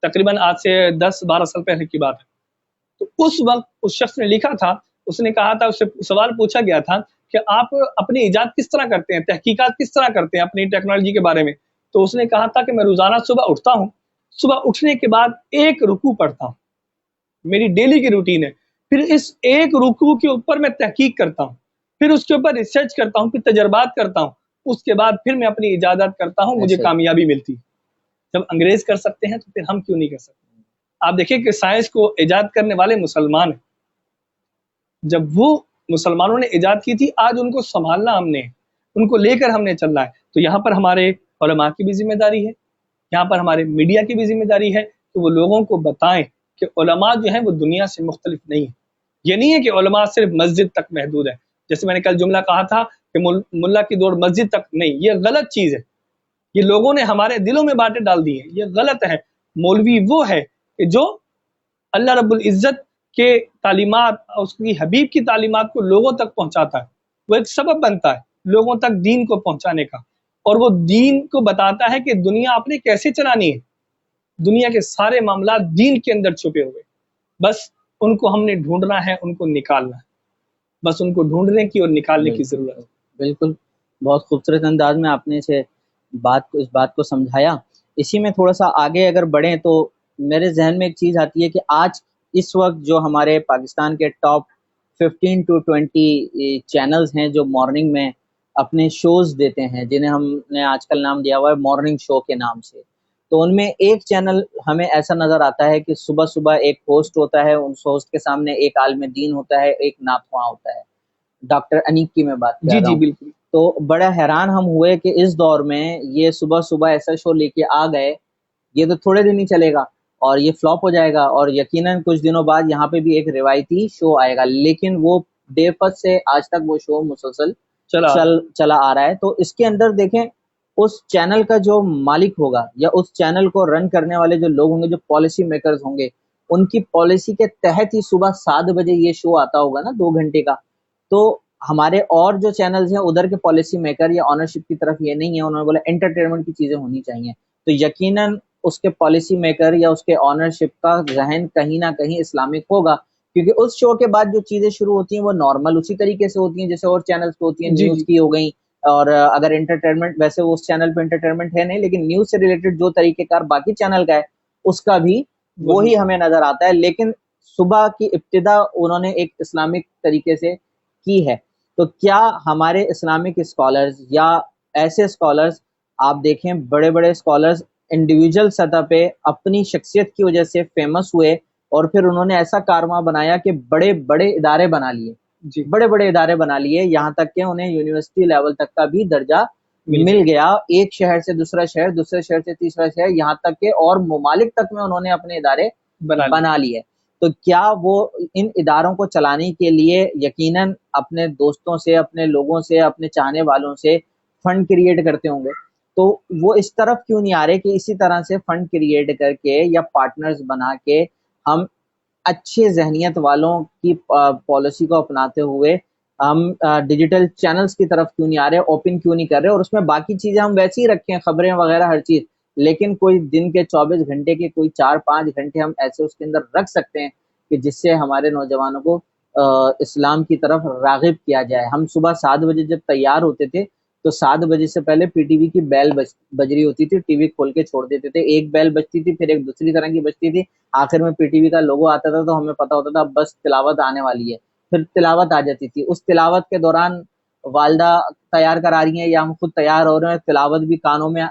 S3: تقریباً آج سے 10-12 سال پہلے کی بات ہے۔ تو اس وقت اس شخص نے لکھا تھا، اس نے کہا تھا، اس سے سوال پوچھا گیا تھا کہ آپ اپنی ایجاد کس طرح کرتے ہیں، تحقیقات کس طرح کرتے ہیں اپنی ٹیکنالوجی کے بارے میں؟ تو اس نے کہا تھا کہ میں روزانہ صبح اٹھتا ہوں، صبح اٹھنے کے بعد ایک رکوع پڑھتا ہوں، میری ڈیلی کی روٹین ہے، پھر اس ایک رکوع کے اوپر میں تحقیق کرتا ہوں، پھر اس کے اوپر ریسرچ کرتا ہوں، پھر تجربات کرتا ہوں، اس کے بعد پھر میں اپنی ایجادات کرتا ہوں، مجھے کامیابی ملتی ہے۔ جب انگریز کر سکتے ہیں تو پھر ہم کیوں نہیں کر سکتے؟ آپ دیکھیں کہ سائنس کو ایجاد کرنے والے مسلمان ہیں، جب وہ مسلمانوں نے ایجاد کی تھی، آج ان کو سنبھالنا ہم نے، ان کو لے کر ہم نے چلنا ہے۔ تو یہاں پر ہمارے علماء کی بھی ذمہ داری ہے، یہاں پر ہمارے میڈیا کی بھی ذمہ داری ہے کہ وہ لوگوں کو بتائیں کہ علماء جو ہیں وہ دنیا سے مختلف نہیں ہیں۔ یہ نہیں ہے کہ علماء صرف مسجد تک محدود ہے، جیسے میں نے کل جملہ کہا تھا کہ ملا کی دوڑ مسجد تک نہیں، یہ غلط چیز ہے، یہ لوگوں نے ہمارے دلوں میں باتیں ڈال دی ہیں، یہ غلط ہے۔ مولوی وہ ہے کہ جو اللہ رب العزت کے تعلیمات، اس کی حبیب کی تعلیمات کو لوگوں تک پہنچاتا ہے، وہ ایک سبب بنتا ہے لوگوں تک دین کو پہنچانے کا، اور وہ دین کو بتاتا ہے کہ دنیا آپ نے کیسے چلانی ہے۔ دنیا کے سارے معاملات دین کے اندر چھپے ہوئے، بس ان کو ہم نے ڈھونڈنا ہے، ان کو نکالنا ہے، بس ان کو ڈھونڈنے کی اور نکالنے کی ضرورت ہے۔
S2: بالکل، بہت خوبصورت انداز میں آپ نے اس بات کو سمجھایا۔ اسی میں تھوڑا سا آگے اگر بڑھیں تو میرے ذہن میں ایک چیز آتی ہے کہ آج اس وقت جو ہمارے پاکستان کے ٹاپ 15 to 20 چینلز ہیں جو مارننگ میں اپنے شوز دیتے ہیں، جنہیں ہم نے آج کل نام دیا ہوا ہے مارننگ شو کے نام سے، تو ان میں ایک چینل ہمیں ایسا نظر آتا ہے کہ صبح صبح ایک ہوسٹ ہوتا ہے، ان ہوسٹ کے سامنے ایک عالم دین ہوتا ہے، ایک ناتخواں ہوتا ہے، ڈاکٹر انیک کی میں بات کر رہا ہوں۔
S3: بالکل۔
S2: تو بڑا حیران ہم ہوئے کہ اس دور میں یہ صبح صبح ایسا شو لے کے آ گئے، یہ تو تھوڑے دن ہی چلے گا اور یہ فلاپ ہو جائے گا، اور یقیناً کچھ دنوں بعد یہاں پہ بھی ایک روایتی شو آئے گا، لیکن وہ ڈے فرسٹ سے آج تک وہ شو مسلسل چلا آ رہا ہے۔ تو اس کے اندر دیکھیں، اس چینل کا جو مالک ہوگا یا اس چینل کو رن کرنے والے جو لوگ ہوں گے، جو پالیسی میکرز ہوں گے، ان کی پالیسی کے تحت ہی صبح 7 بجے یہ شو آتا ہوگا نا، 2 گھنٹے کا۔ تو ہمارے اور جو چینلز ہیں ادھر کے پالیسی میکر یا آنرشپ کی طرف یہ نہیں ہے، انہوں نے بولا انٹرٹینمنٹ کی چیزیں ہونی چاہیے، تو یقیناً اس کے پالیسی میکر یا اس کے آنرشپ کا ذہن کہیں نہ کہیں اسلامک ہوگا، کیونکہ اس شو کے بعد جو چیزیں شروع ہوتی ہیں وہ نارمل اسی طریقے سے ہوتی ہیں جیسے اور چینلز پہ ہوتی ہیں،
S3: جی
S2: نیوز
S3: جی
S2: کی ہو گئی، اور اگر انٹرٹینمنٹ، ویسے اس چینل پہ انٹرٹینمنٹ ہے نہیں، لیکن نیوز سے ریلیٹڈ جو طریقہ کار باقی چینل کا ہے اس کا بھی
S3: وہی
S2: وہی ہمیں نظر آتا ہے، لیکن صبح کی ابتدا انہوں نے ایک اسلامک طریقے سے کی ہے۔ تو کیا ہمارے اسلامک اسکالرز یا ایسے اسکالرز، آپ دیکھیں بڑے بڑے اسکالرز انڈیویجول سطح پہ اپنی شخصیت کی وجہ سے فیمس ہوئے، اور پھر انہوں نے ایسا کارواں بنایا کہ بڑے بڑے ادارے بنا لیے،
S3: جی
S2: بڑے بڑے ادارے بنا لیے، یہاں تک کہ انہیں یونیورسٹی لیول تک کا بھی درجہ
S3: مل
S2: مل گیا، ایک شہر سے دوسرا شہر، دوسرے شہر سے تیسرا شہر، یہاں تک کہ اور ممالک تک میں انہوں نے اپنے ادارے
S3: بنا لی۔
S2: بنا لیے۔ تو کیا وہ ان اداروں کو چلانے کے لیے یقیناً اپنے دوستوں سے، اپنے لوگوں سے، اپنے چاہنے والوں سے فنڈ کریٹ کرتے ہوں گے؟ تو وہ اس طرف کیوں نہیں آ رہے کہ اسی طرح سے فنڈ کریٹ کر کے یا پارٹنرز بنا کے ہم اچھے ذہنیت والوں کی پالیسی کو اپناتے ہوئے ہم ڈیجیٹل چینلز کی طرف کیوں نہیں آ رہے، اوپن کیوں نہیں کر رہے، اور اس میں باقی چیزیں ہم ویسے ہی رکھیں، خبریں وغیرہ ہر چیز، لیکن کوئی دن کے 24 گھنٹے کے کوئی 4-5 گھنٹے ہم ایسے اس کے اندر رکھ سکتے ہیں کہ جس سے ہمارے نوجوانوں کو اسلام کی طرف راغب کیا جائے۔ ہم صبح 7 بجے جب تیار ہوتے تھے تو 7 بجے سے پہلے پی ٹی وی کی بیل بج رہی ہوتی تھی، ٹی وی کھول کے چھوڑ دیتے تھے، ایک بیل بجتی تھی، پھر ایک دوسری طرح کی بجتی تھی، آخر میں پی ٹی وی کا لوگو آتا تھا تو ہمیں پتا ہوتا تھا بس تلاوت آنے والی ہے، پھر تلاوت آ جاتی تھی۔ اس تلاوت کے دوران والدہ تیار کرا رہی ہیں یا ہم خود تیار ہو رہے ہیں، تلاوت بھی کانوں میں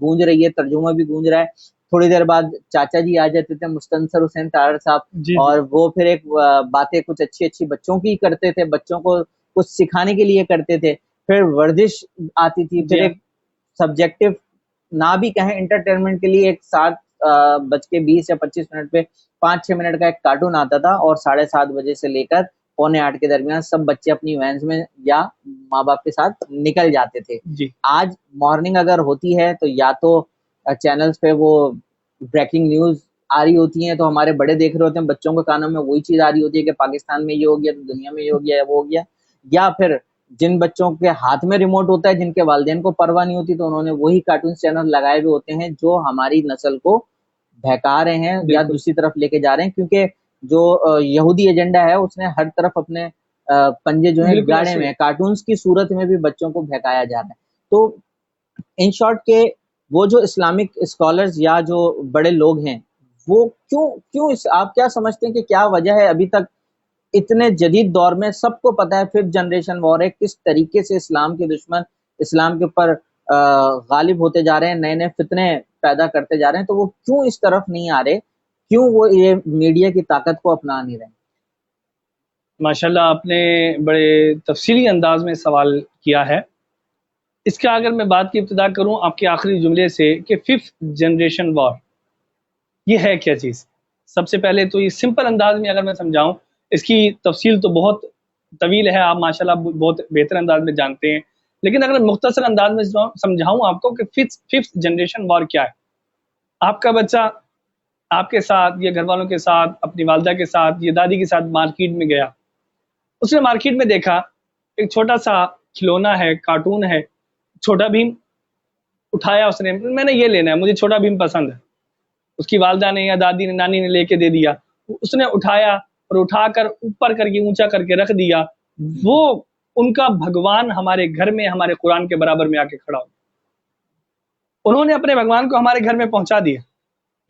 S2: گونج رہی ہے، ترجمہ بھی گونج رہا ہے، تھوڑی دیر بعد چاچا جی آ جاتے تھے، مستنصر حسین طاہر صاحب،
S3: جی
S2: اور وہ پھر ایک باتیں کچھ اچھی اچھی بچوں کی کرتے تھے، بچوں کو کچھ سکھانے کے لیے کرتے تھے، پھر ورزش آتی تھی،
S3: جی
S2: پھر ایک سبجیکٹو نہ بھی کہیں انٹرٹینمنٹ کے لیے ایک 7:20 یا 25 منٹ پہ 5-6 منٹ کا ایک کارٹون آتا تھا، اور 7:30 بجے سے لے کر 7:45 کے درمیان سب بچے اپنی وینز میں یا ماں باپ کے ساتھ نکل جاتے تھے۔
S3: جی
S2: آج مارننگ اگر ہوتی ہے تو یا تو چینلز پہ وہ بریکنگ نیوز آ رہی ہوتی ہیں تو ہمارے بڑے دیکھ رہے ہوتے ہیں، بچوں کے کانوں میں وہی چیز آ رہی ہوتی ہے کہ پاکستان میں یہ ہو گیا تو دنیا میں یہ ہو گیا، وہ ہو گیا، یا پھر جن بچوں کے ہاتھ میں ریموٹ ہوتا ہے، جن کے والدین کو پرواہ نہیں ہوتی، تو انہوں نے وہی کارٹون چینل لگائے ہوئے ہوتے ہیں جو ہماری نسل کو بہکا رہے ہیں یا
S3: بالکل
S2: دوسری طرف لے کے جا رہے ہیں، کیونکہ جو یہودی ایجنڈا ہے اس نے ہر طرف اپنے پنجے جو ہیں
S3: بالکل
S2: گاڑے
S3: ایسے
S2: ہوئے
S3: ہی۔
S2: ہیں، کارٹونز کی صورت میں بھی بچوں کو بہکایا جا رہا ہے۔ تو ان شارٹ کہ وہ جو اسلامک اسکالرز یا جو بڑے لوگ ہیں وہ کیوں آپ کیا سمجھتے ہیں کہ کیا وجہ ہے ابھی تک اتنے جدید دور میں سب کو پتہ ہے 5th جنریشن وار ہے، کس طریقے سے اسلام کے دشمن اسلام کے اوپر غالب ہوتے جا رہے ہیں، نئے نئے فتنے پیدا کرتے جا رہے ہیں، تو وہ کیوں اس طرف نہیں آ رہے، کیوں وہ یہ میڈیا کی طاقت کو اپنا نہیں رہے؟
S3: ماشاءاللہ آپ نے بڑے تفصیلی انداز میں سوال کیا ہے۔ اس کا اگر میں بات کی ابتدا کروں آپ کے آخری جملے سے کہ 5th جنریشن وار یہ ہے کیا چیز، سب سے پہلے تو یہ سمپل انداز میں اگر میں سمجھاؤں، اس کی تفصیل تو بہت طویل ہے، آپ ماشاءاللہ بہت بہتر انداز میں جانتے ہیں، لیکن اگر مختصر انداز میں سمجھاؤں آپ کو کہ 5th جنریشن وار کیا ہے۔ آپ کا بچہ آپ کے ساتھ یا گھر والوں کے ساتھ، اپنی والدہ کے ساتھ یا دادی کے ساتھ مارکیٹ میں گیا، اس نے مارکیٹ میں دیکھا ایک چھوٹا سا کھلونا ہے، کارٹون ہے، چھوٹا بھیم، اٹھایا اس نے، میں نے یہ لینا ہے، مجھے چھوٹا بھیم پسند ہے، اس کی والدہ نے یا دادی نے نانی نے لے کے دے دیا، اس نے اٹھایا اور اٹھا کر اوپر کر کے اونچا کر کے رکھ دیا، وہ ان کا بھگوان ہمارے گھر میں ہمارے قرآن کے برابر میں آ کے کھڑا ہو، انہوں نے اپنے بھگوان کو ہمارے گھر میں پہنچا دیا۔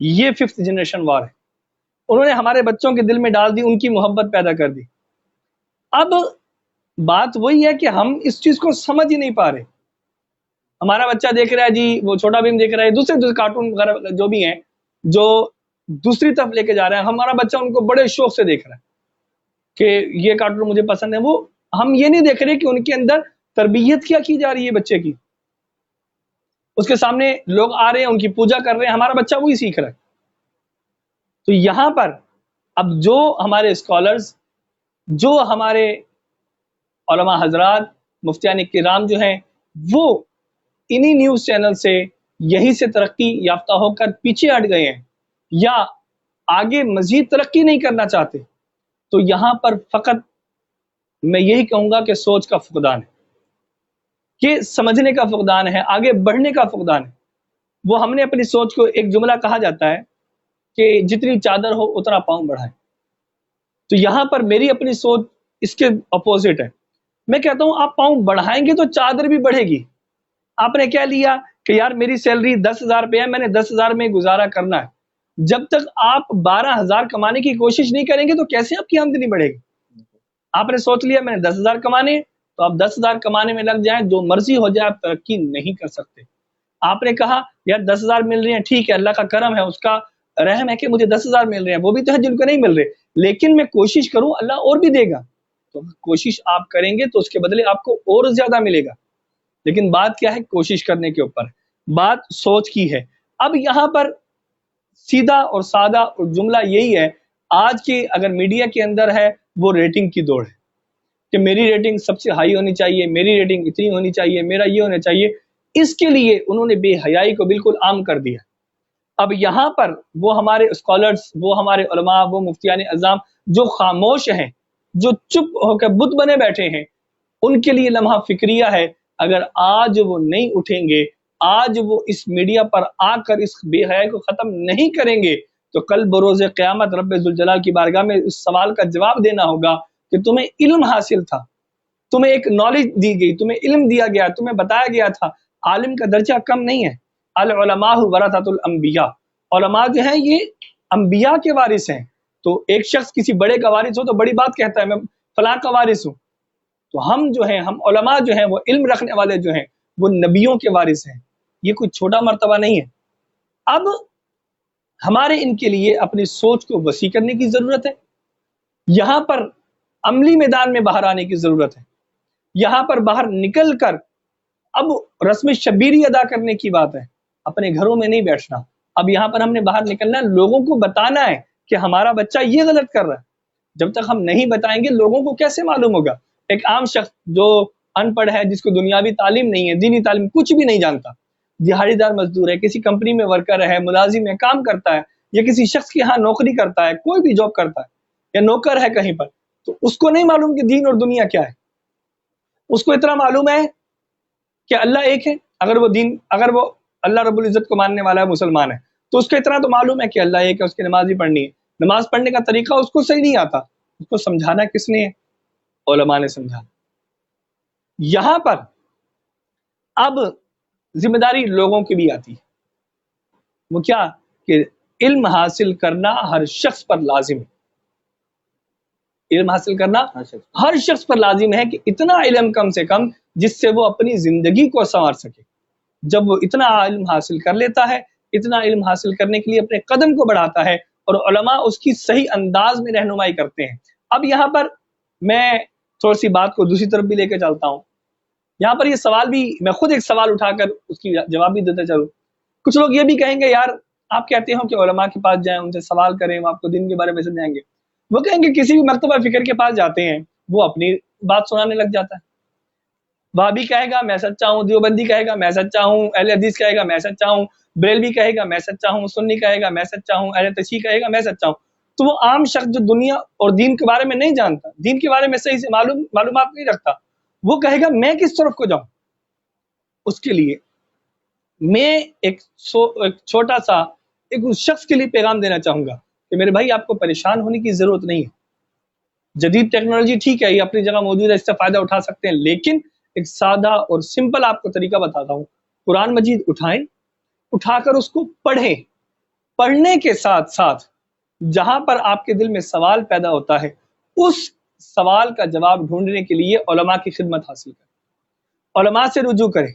S3: یہ 5th جنریشن وار ہے، انہوں نے ہمارے بچوں کے دل میں ڈال دی، ان کی محبت پیدا کر دی۔ اب بات وہی ہے کہ ہم اس چیز کو سمجھ ہی نہیں پا رہے، ہمارا بچہ دیکھ رہا ہے جی وہ چھوٹا بھیم دیکھ رہا ہے، دوسرے کارٹون وغیرہ جو بھی ہیں جو دوسری طرف لے کے جا رہے ہیں، ہمارا بچہ ان کو بڑے شوق سے دیکھ رہا ہے کہ یہ کارٹون مجھے پسند ہے، وہ ہم یہ نہیں دیکھ رہے کہ ان کے اندر تربیت کیا کی جا رہی ہے بچے کی، اس کے سامنے لوگ آ رہے ہیں ان کی پوجا کر رہے ہیں، ہمارا بچہ وہی سیکھ رہا ہے۔ تو یہاں پر اب جو ہمارے اسکالرز، جو ہمارے علماء حضرات، مفتیان کرام جو ہیں، وہ انہی نیوز چینل سے یہی سے ترقی یافتہ ہو کر پیچھے ہٹ گئے ہیں یا آگے مزید ترقی نہیں کرنا چاہتے، تو یہاں پر فقط میں یہی کہوں گا کہ سوچ کا فقدان ہے، کہ سمجھنے کا فقدان ہے، آگے بڑھنے کا فقدان ہے۔ وہ ہم نے اپنی سوچ کو، ایک جملہ کہا جاتا ہے کہ جتنی چادر ہو اتنا پاؤں بڑھائیں، تو یہاں پر میری اپنی سوچ اس کے اپوزٹ ہے. میں کہتا ہوں آپ پاؤں بڑھائیں گے تو چادر بھی بڑھے گی. آپ نے کیا لیا کہ یار میری سیلری 10,000 روپے ہے, میں نے 10,000 میں گزارا کرنا ہے. جب تک آپ 12,000 کمانے کی کوشش نہیں کریں گے تو کیسے آپ کی آمدنی بڑھے گی؟ آپ نے سوچ لیا میں نے 10,000 کمانے, تو آپ 10,000 کمانے میں لگ جائیں, جو مرضی ہو جائے, آپ ترقی نہیں کر سکتے. آپ نے کہا یار 10,000 مل رہے ہیں, ٹھیک ہے, اللہ کا کرم ہے, اس کا رحم ہے کہ مجھے 10,000 مل رہے ہیں, وہ بھی تو ہے جن کو نہیں مل رہے, لیکن میں کوشش کروں, اللہ اور بھی دے گا. تو کوشش آپ کریں گے تو اس کے بدلے آپ کو اور زیادہ ملے گا. لیکن بات کیا ہے؟ کوشش کرنے کے اوپر, بات سوچ کی ہے. اب یہاں پر سیدھا اور سادہ جملہ یہی ہے, آج کی اگر میڈیا کے اندر ہے وہ ریٹنگ کی دوڑ ہے کہ میری ریٹنگ سب سے ہائی ہونی چاہیے, میری ریٹنگ اتنی ہونی چاہیے, میرا یہ ہونا چاہیے. اس کے لیے انہوں نے بے حیائی کو بالکل عام کر دیا. اب یہاں پر وہ ہمارے اسکالرز, وہ ہمارے علماء, وہ مفتیان اعظام جو خاموش ہیں, جو چپ ہو کے بت بنے بیٹھے ہیں, ان کے لیے لمحہ فکریہ ہے. اگر آج وہ نہیں اٹھیں گے, آج وہ اس میڈیا پر آ کر اس بے حیائی کو ختم نہیں کریں گے, تو کل بروز قیامت رب ذوالجلال کی بارگاہ میں اس سوال کا جواب دینا ہوگا کہ تمہیں علم حاصل تھا, تمہیں ایک نالج دی گئی, تمہیں علم دیا گیا, تمہیں بتایا گیا تھا. عالم کا درجہ کم نہیں ہے. العلماء ورثۃ الانبیاء, علماء جو ہیں یہ انبیاء کے وارث ہیں. تو ایک شخص کسی بڑے کا وارث ہو تو بڑی بات کہتا ہے میں فلاں کا وارث ہوں. تو ہم جو ہیں, ہم علماء جو ہیں, وہ علم رکھنے والے جو ہیں, وہ نبیوں کے وارث ہیں. یہ کوئی چھوٹا مرتبہ نہیں ہے. اب ہمارے ان کے لیے اپنی سوچ کو وسیع کرنے کی ضرورت ہے. یہاں پر عملی میدان میں باہر آنے کی ضرورت ہے. یہاں پر باہر نکل کر اب رسم شبیری ادا کرنے کی بات ہے, اپنے گھروں میں نہیں بیٹھنا. اب یہاں پر ہم نے باہر نکلنا ہے, لوگوں کو بتانا ہے کہ ہمارا بچہ یہ غلط کر رہا ہے. جب تک ہم نہیں بتائیں گے لوگوں کو کیسے معلوم ہوگا؟ ایک عام شخص جو ان پڑھ ہے, جس کو دنیاوی تعلیم نہیں ہے, دینی تعلیم کچھ بھی نہیں جانتا, دیہڑی دار مزدور ہے, کسی کمپنی میں ورکر ہے, ملازم ہے, کام کرتا ہے, یا کسی شخص کے ہاں نوکری کرتا ہے, کوئی بھی جاب کرتا ہے, یا نوکر ہے کہیں پر, تو اس کو نہیں معلوم کہ دین اور دنیا کیا ہے. اس کو اتنا معلوم ہے کہ اللہ ایک ہے. اگر وہ اللہ رب العزت کو ماننے والا ہے, مسلمان ہے, تو اس کو اتنا تو معلوم ہے کہ اللہ ایک ہے, اس کی نماز ہی پڑھنی ہے. نماز پڑھنے کا طریقہ اس کو صحیح نہیں آتا, اس کو سمجھانا کس نے ہے؟ علماء نے سمجھانا. یہاں پر اب ذمہ داری لوگوں کی بھی آتی ہے. وہ کیا کہ علم حاصل کرنا ہر شخص پر لازم ہے. علم حاصل کرنا ہر شخص پر لازم ہے کہ اتنا علم کم سے کم جس سے وہ اپنی زندگی کو سنوار سکے. جب وہ اتنا علم حاصل کر لیتا ہے, اتنا علم حاصل کرنے کے لیے اپنے قدم کو بڑھاتا ہے, اور علماء اس کی صحیح انداز میں رہنمائی کرتے ہیں. اب یہاں پر میں تھوڑی سی بات کو دوسری طرف بھی لے کے چلتا ہوں. یہاں پر یہ سوال بھی, میں خود ایک سوال اٹھا کر اس کی جواب بھی دیتے چلوں. کچھ لوگ یہ بھی کہیں گے یار آپ کہتے ہو کہ علماء کے پاس جائیں, ان سے سوال کریں, وہ آپ کو دین کے بارے میں سمجھائیں گے. وہ کہیں گے کسی بھی مکتبہ فکر کے پاس جاتے ہیں, وہ اپنی بات سنانے لگ جاتا ہے. وہابی کہے گا میں سچا ہوں, دیوبندی کہے گا میں سچا ہوں, اہل حدیث کہے گا میں سچا ہوں, بریلوی کہے گا میں سچا ہوں, سنی کہے گا میں سچا ہوں, اہل تشیع کہے گا میں سچا ہوں. تو وہ عام شخص جو دنیا اور دین کے بارے میں نہیں جانتا, دین کے بارے میں صحیح سے معلومات نہیں رکھتا, وہ کہے گا میں کس طرف کو جاؤں. اس کے لیے میں ایک چھوٹا سا ایک اس شخص کے لیے پیغام دینا چاہوں گا کہ میرے بھائی آپ کو پریشان ہونے کی ضرورت نہیں ہے. جدید ٹیکنالوجی ٹھیک ہے, یہ اپنی جگہ موجود ہے, اس سے فائدہ اٹھا سکتے ہیں, لیکن ایک سادہ اور سمپل آپ کو طریقہ بتاتا ہوں. قرآن مجید اٹھائیں, اٹھا کر اس کو پڑھیں. پڑھنے کے ساتھ ساتھ جہاں پر آپ کے دل میں سوال پیدا ہوتا ہے, اس سوال کا جواب ڈھونڈنے کے لیے علماء کی خدمت حاصل کریں, علماء سے رجوع کریں.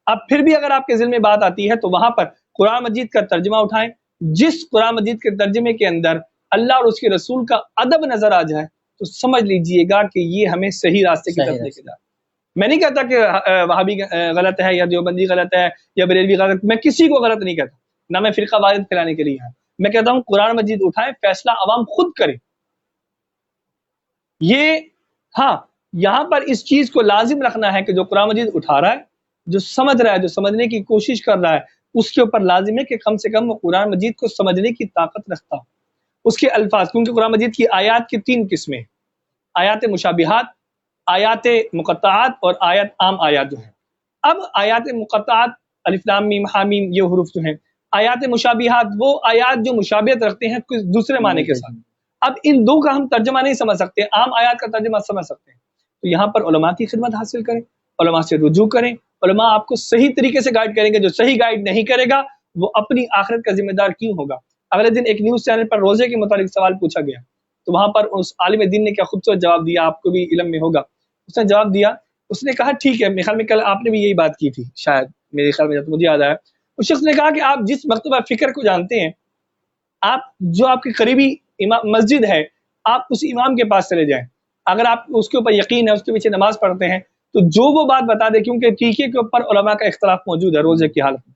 S3: اب پھر بھی اگر آپ کے ذہن میں بات آتی ہے تو وہاں پر قرآن مجید کا ترجمہ اٹھائیں. جس قرآن مجید کے ترجمے کے اندر اللہ اور اس کے رسول کا ادب نظر آ جائے تو سمجھ لیجئے گا کہ یہ ہمیں صحیح راستے کی طرف لے کے جائے. میں نہیں کہتا کہ وہابی غلط ہے یا دیوبندی غلط ہے یا بریلوی غلط, میں کسی کو غلط نہیں کہتا, نہ میں فرقہ واحد پھیلانے کے لیے ہوں. میں کہتا ہوں قرآن مجید اٹھائیں, فیصلہ عوام خود کرے. یہ ہاں یہاں پر اس چیز کو لازم رکھنا ہے کہ جو قرآن مجید اٹھا رہا ہے, جو سمجھ رہا ہے, جو سمجھنے کی کوشش کر رہا ہے, اس کے اوپر لازم ہے کہ کم سے کم وہ قرآن مجید کو سمجھنے کی طاقت رکھتا ہو. اس کے الفاظ, کیونکہ قرآن مجید کی آیات کی 3 قسمیں, آیات مشابہات, آیات مقطعات اور آیات عام آیات جو ہیں. اب آیات مقطعات الف لام میم حامیم یہ حروف جو ہیں, آیات مشابہات وہ آیات جو مشابہت رکھتے ہیں کچھ دوسرے معنی کے ساتھ, اب ان دو کا ہم ترجمہ نہیں سمجھ سکتے، عام آیات کا ترجمہ سمجھ سکتے ہیں، تو یہاں پر علماء کی خدمت حاصل کریں، علماء سے رجوع کریں، علماء آپ کو صحیح طریقے سے گائیڈ کریں گے، جو صحیح گائیڈ نہیں کرے گا وہ اپنی آخرت کا ذمہ دار کیوں ہوگا؟ اگلے دن ایک نیوز چینل پر روزے کے متعلق سوال پوچھا گیا، تو وہاں پر اس عالم دین نے کیا خوبصورت جواب دیا، آپ کو بھی علم میں ہوگا، اس نے جواب دیا، اس نے کہا ٹھیک ہے، میرے خیال میں کل آپ نے بھی یہی بات کی تھی شاید، میرے خیال میں مجھے یاد آیا، اس شخص نے کہا کہ آپ جس مکتبہ فکر کو جانتے ہیں، آپ جو آپ کے قریبی امام مسجد ہے، آپ اس امام کے پاس چلے جائیں، اگر آپ اس کے اوپر یقین ہے، اس کے پیچھے نماز پڑھتے ہیں، تو جو وہ بات بتا دے، کیونکہ ٹیکے کے اوپر علماء کا اختلاف موجود ہے روزے کی حالت میں،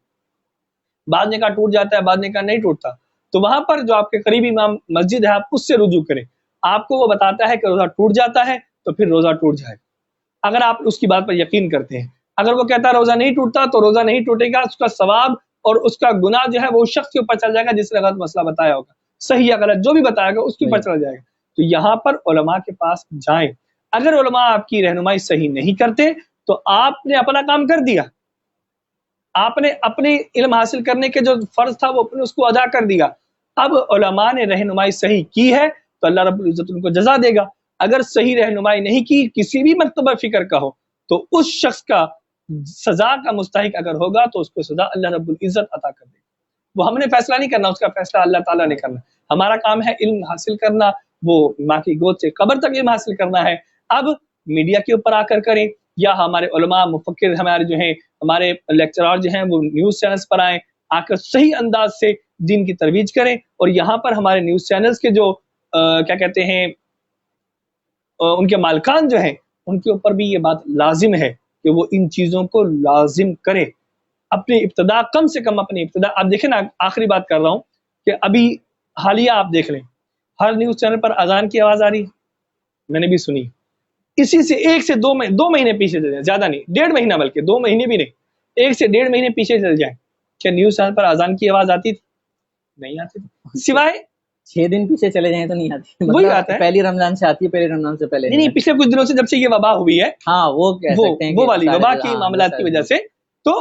S3: بعد نکاح ٹوٹ جاتا ہے، بعد نکاح نہیں ٹوٹتا، تو وہاں پر جو آپ کے قریبی امام مسجد ہے آپ اس سے رجوع کریں، آپ کو وہ بتاتا ہے کہ روزہ ٹوٹ جاتا ہے تو پھر روزہ ٹوٹ جائے گا، اگر آپ اس کی بات پر یقین کرتے ہیں، اگر وہ کہتا ہے روزہ نہیں ٹوٹتا تو روزہ نہیں ٹوٹے گا، اس کا ثواب اور اس کا گناہ جو ہے وہ شخص کے اوپر چل جائے گا جس نے غلط مسئلہ بتایا ہوگا، صحیح یا غلط جو بھی بتائے گا اس کے اوپر چلا جائے گا، تو یہاں پر علماء کے پاس جائیں، اگر علماء آپ کی رہنمائی صحیح نہیں کرتے تو آپ نے اپنا کام کر دیا، آپ نے اپنے علم حاصل کرنے کے جو فرض تھا وہ اس کو ادا کر دیا، اب علماء نے رہنمائی صحیح کی ہے تو اللہ رب العزت ان کو جزا دے گا، اگر صحیح رہنمائی نہیں کی کسی بھی مکتبہ فکر کا ہو تو اس شخص کا سزا کا مستحق اگر ہوگا تو اس کو سزا اللہ رب العزت عطا کر دے گا، وہ ہم نے فیصلہ نہیں کرنا، اس کا فیصلہ اللہ تعالیٰ نے کرنا، ہمارا کام ہے علم حاصل کرنا، وہ ماں کی گود سے قبر تک علم حاصل کرنا ہے، اب میڈیا کے اوپر آ کر کریں یا ہمارے علماء مفکر ہمارے جو ہیں، ہمارے لیکچرار جو ہیں وہ نیوز چینلز پر آئیں، آ کر صحیح انداز سے دین کی ترویج کریں، اور یہاں پر ہمارے نیوز چینلز کے جو کیا کہتے ہیں ان کے مالکان جو ہیں ان کے اوپر بھی یہ بات لازم ہے کہ وہ ان چیزوں کو لازم کرے، اپنی ابتدا کم سے کم اپنی ابتدا، آپ دیکھیں نا، آخری بات کر رہا ہوں کہ ابھی حالیہ آپ دیکھ لیں ہر نیوز چینل پر اذان کی آواز آ رہی ہے، میں نے بھی سنی، اسی سے ایک سے دو مہینے پیچھے چل جائیں، زیادہ نہیں، 1.5 مہینہ بلکہ 2 مہینے بھی نہیں، 1 سے 1.5 مہینے پیچھے چل جائیں، کیا نیوز چینل پر اذان کی آواز آتی تھی؟ نہیں آتی تھی، سوائے
S2: 6 دن پیچھے چلے جائیں تو نہیں آتی،
S3: وہی آتا ہے،
S2: پہلی رمضان سے آتی ہے، پہلی رمضان سے پہلے
S3: نہیں پچھلے کچھ دنوں سے جب سے یہ وبا ہوئی ہے،
S2: ہاں وہ کہہ سکتے ہیں
S3: وہ والی وبا کی معاملات کی وجہ سے تو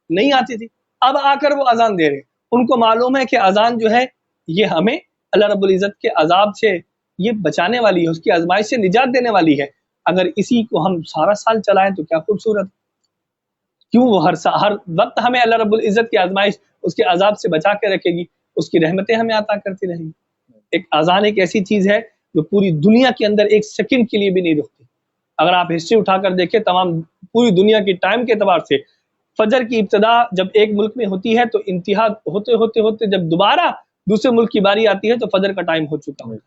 S3: نہیں آتی تھی، اب آ کر وہ اذان دے رہے، ان کو معلوم ہے کہ اذان جو ہے یہ ہمیں اللہ رب العزت کے عذاب سے یہ بچانے والی ہے، اس کی آزمائش سے نجات دینے والی ہے، اگر اسی کو ہم سارا سال چلائیں تو کیا خوبصورت، کیوں وہ ہر وقت ہمیں اللہ رب العزت کی آزمائش اس کے عذاب سے بچا کے رکھے گی، اس کی رحمتیں ہمیں عطا کرتی رہیں گی، ایک اذان ایک ایسی چیز ہے جو پوری دنیا کے اندر ایک سیکنڈ کے لیے بھی نہیں رکتی، اگر آپ ہسٹری اٹھا کر دیکھیں تمام پوری دنیا کی ٹائم کے اعتبار سے، فجر کی ابتدا جب ایک ملک میں ہوتی ہے تو انتہا ہوتے ہوتے ہوتے جب دوبارہ دوسرے ملک کی باری آتی ہے تو فجر کا ٹائم ہو چکا ہے،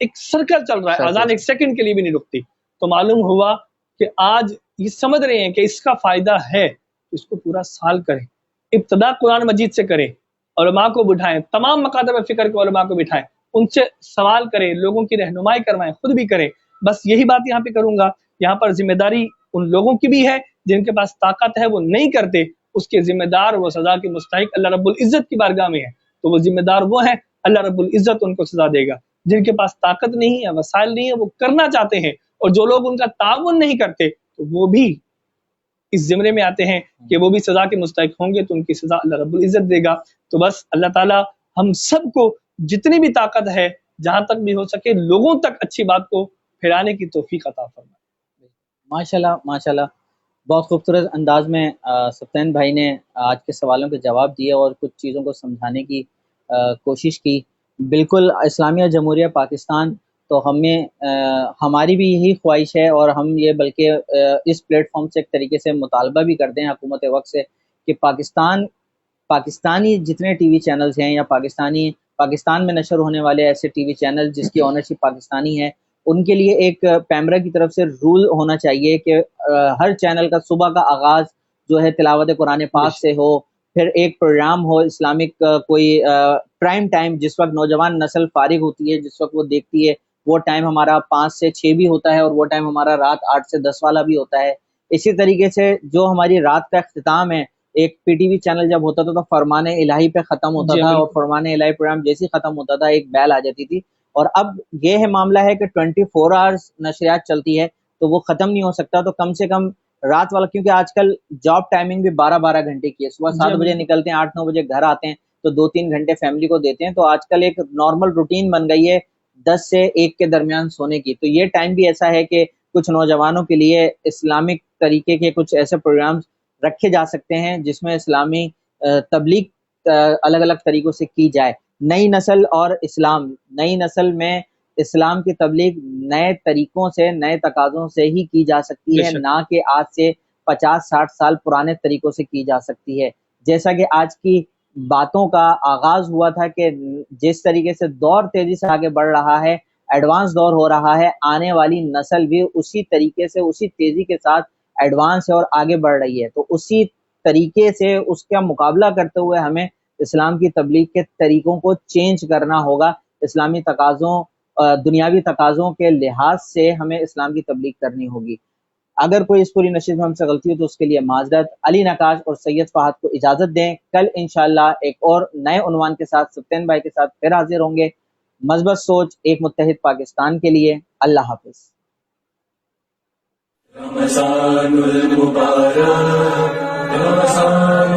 S3: ایک سرکل چل رہا ہے، اذان ایک سیکنڈ کے لیے بھی نہیں رکتی، تو معلوم ہوا کہ آج یہ سمجھ رہے ہیں کہ اس کا فائدہ ہے، اس کو پورا سال کریں، ابتدا قرآن مجید سے کریں، علماء کو بٹھائیں، تمام مکاتب فکر کے علماء کو بٹھائیں، ان سے سوال کریں، لوگوں کی رہنمائی کروائیں، خود بھی کریں، بس یہی بات یہاں پہ کروں گا، یہاں پر ذمہ داری ان لوگوں کی بھی ہے جن کے پاس طاقت ہے وہ نہیں کرتے، اس کے ذمہ دار وہ سزا کے مستحق اللہ رب العزت کی بارگاہ میں ہے، تو وہ ذمہ دار وہ ہیں، اللہ رب العزت ان کو سزا دے گا، جن کے پاس طاقت نہیں ہے، وسائل نہیں ہے، وہ کرنا چاہتے ہیں، اور جو لوگ ان کا تعاون نہیں کرتے تو وہ بھی اس زمرے میں آتے ہیں کہ وہ بھی سزا کے مستحق ہوں گے، تو ان کی سزا اللہ رب العزت دے گا، تو بس اللہ تعالی ہم سب کو جتنی بھی طاقت ہے جہاں تک بھی ہو سکے لوگوں تک اچھی بات کو پھیلانے کی توفیق عطا فرمائے۔
S2: ماشاءاللہ ماشاءاللہ، بہت خوبصورت انداز میں سفین بھائی نے آج کے سوالوں کے جواب دیے اور کچھ چیزوں کو سمجھانے کی کوشش کی، بالکل اسلامیہ جمہوریہ پاکستان تو ہمیں ہماری بھی یہی خواہش ہے، اور ہم یہ بلکہ اس پلیٹ فارم سے ایک طریقے سے مطالبہ بھی کرتے ہیں حکومت وقت سے کہ پاکستانی جتنے ٹی وی چینلز ہیں یا پاکستان میں نشر ہونے والے ایسے ٹی وی چینل جس کی اونرشپ پاکستانی ہے، ان کے لیے ایک پیمرا کی طرف سے رول ہونا چاہیے کہ ہر چینل کا صبح کا آغاز جو ہے تلاوت قرآن پاک سے ہو، پھر ایک پروگرام ہو اسلامک، کوئی پرائم ٹائم جس وقت نوجوان نسل فارغ ہوتی ہے، جس وقت وہ دیکھتی ہے، وہ ٹائم ہمارا 5 سے 6 بھی ہوتا ہے، اور وہ ٹائم ہمارا رات 8 سے 10 والا بھی ہوتا ہے۔ اسی طریقے سے جو ہماری رات کا اختتام ہے، ایک پی ٹی وی چینل جب ہوتا تھا تو فرمان الہی پہ ختم ہوتا تھا، اور فرمان الہی پروگرام جیسے ختم ہوتا تھا ایک بیل آ جاتی تھی، اور اب یہ ہے معاملہ ہے کہ 24 آورز نشریات چلتی ہے تو وہ ختم نہیں ہو سکتا، تو کم سے کم رات والا، کیونکہ آج کل جاب ٹائمنگ بھی 12 گھنٹے کی ہے، صبح 7 بجے نکلتے ہیں، 8-9 بجے گھر آتے ہیں، تو 2-3 گھنٹے فیملی کو دیتے ہیں، تو آج کل ایک نارمل روٹین بن گئی ہے 10 سے 1 کے درمیان سونے کی. تو یہ ٹائم بھی ایسا ہے کہ کچھ نوجوانوں کے لیے اسلامک طریقے کے کچھ ایسے پروگرامز رکھے جا سکتے ہیں جس میں اسلامی تبلیغ الگ الگ طریقوں سے کی جائے. نئی نسل اور اسلام، نئی نسل میں اسلام کی تبلیغ نئے طریقوں سے، نئے تقاضوں سے ہی کی جا سکتی
S3: بے
S2: ہے،
S3: شک
S2: نہ کہ آج سے 50-60 سال پرانے طریقوں سے کی جا سکتی ہے. جیسا کہ آج کی باتوں کا آغاز ہوا تھا کہ جس طریقے سے دور تیزی سے آگے بڑھ رہا ہے، ایڈوانس دور ہو رہا ہے، آنے والی نسل بھی اسی طریقے سے، اسی تیزی کے ساتھ ایڈوانس ہے اور آگے بڑھ رہی ہے. تو اسی طریقے سے اس کا مقابلہ کرتے ہوئے ہمیں اسلام کی تبلیغ کے طریقوں کو چینج کرنا ہوگا. اسلامی تقاضوں، دنیاوی تقاضوں کے لحاظ سے ہمیں اسلام کی تبلیغ کرنی ہوگی. اگر کوئی اس پوری نشست میں ہم سے غلطی ہو تو اس کے لیے معذرت. علی نقاش اور سید فہد کو اجازت دیں. کل انشاءاللہ ایک اور نئے عنوان کے ساتھ سبطین بھائی کے ساتھ پھر حاضر ہوں گے. مثبت سوچ ایک متحد پاکستان کے لیے. اللہ حافظ.
S1: رمضان المبارک، رمضان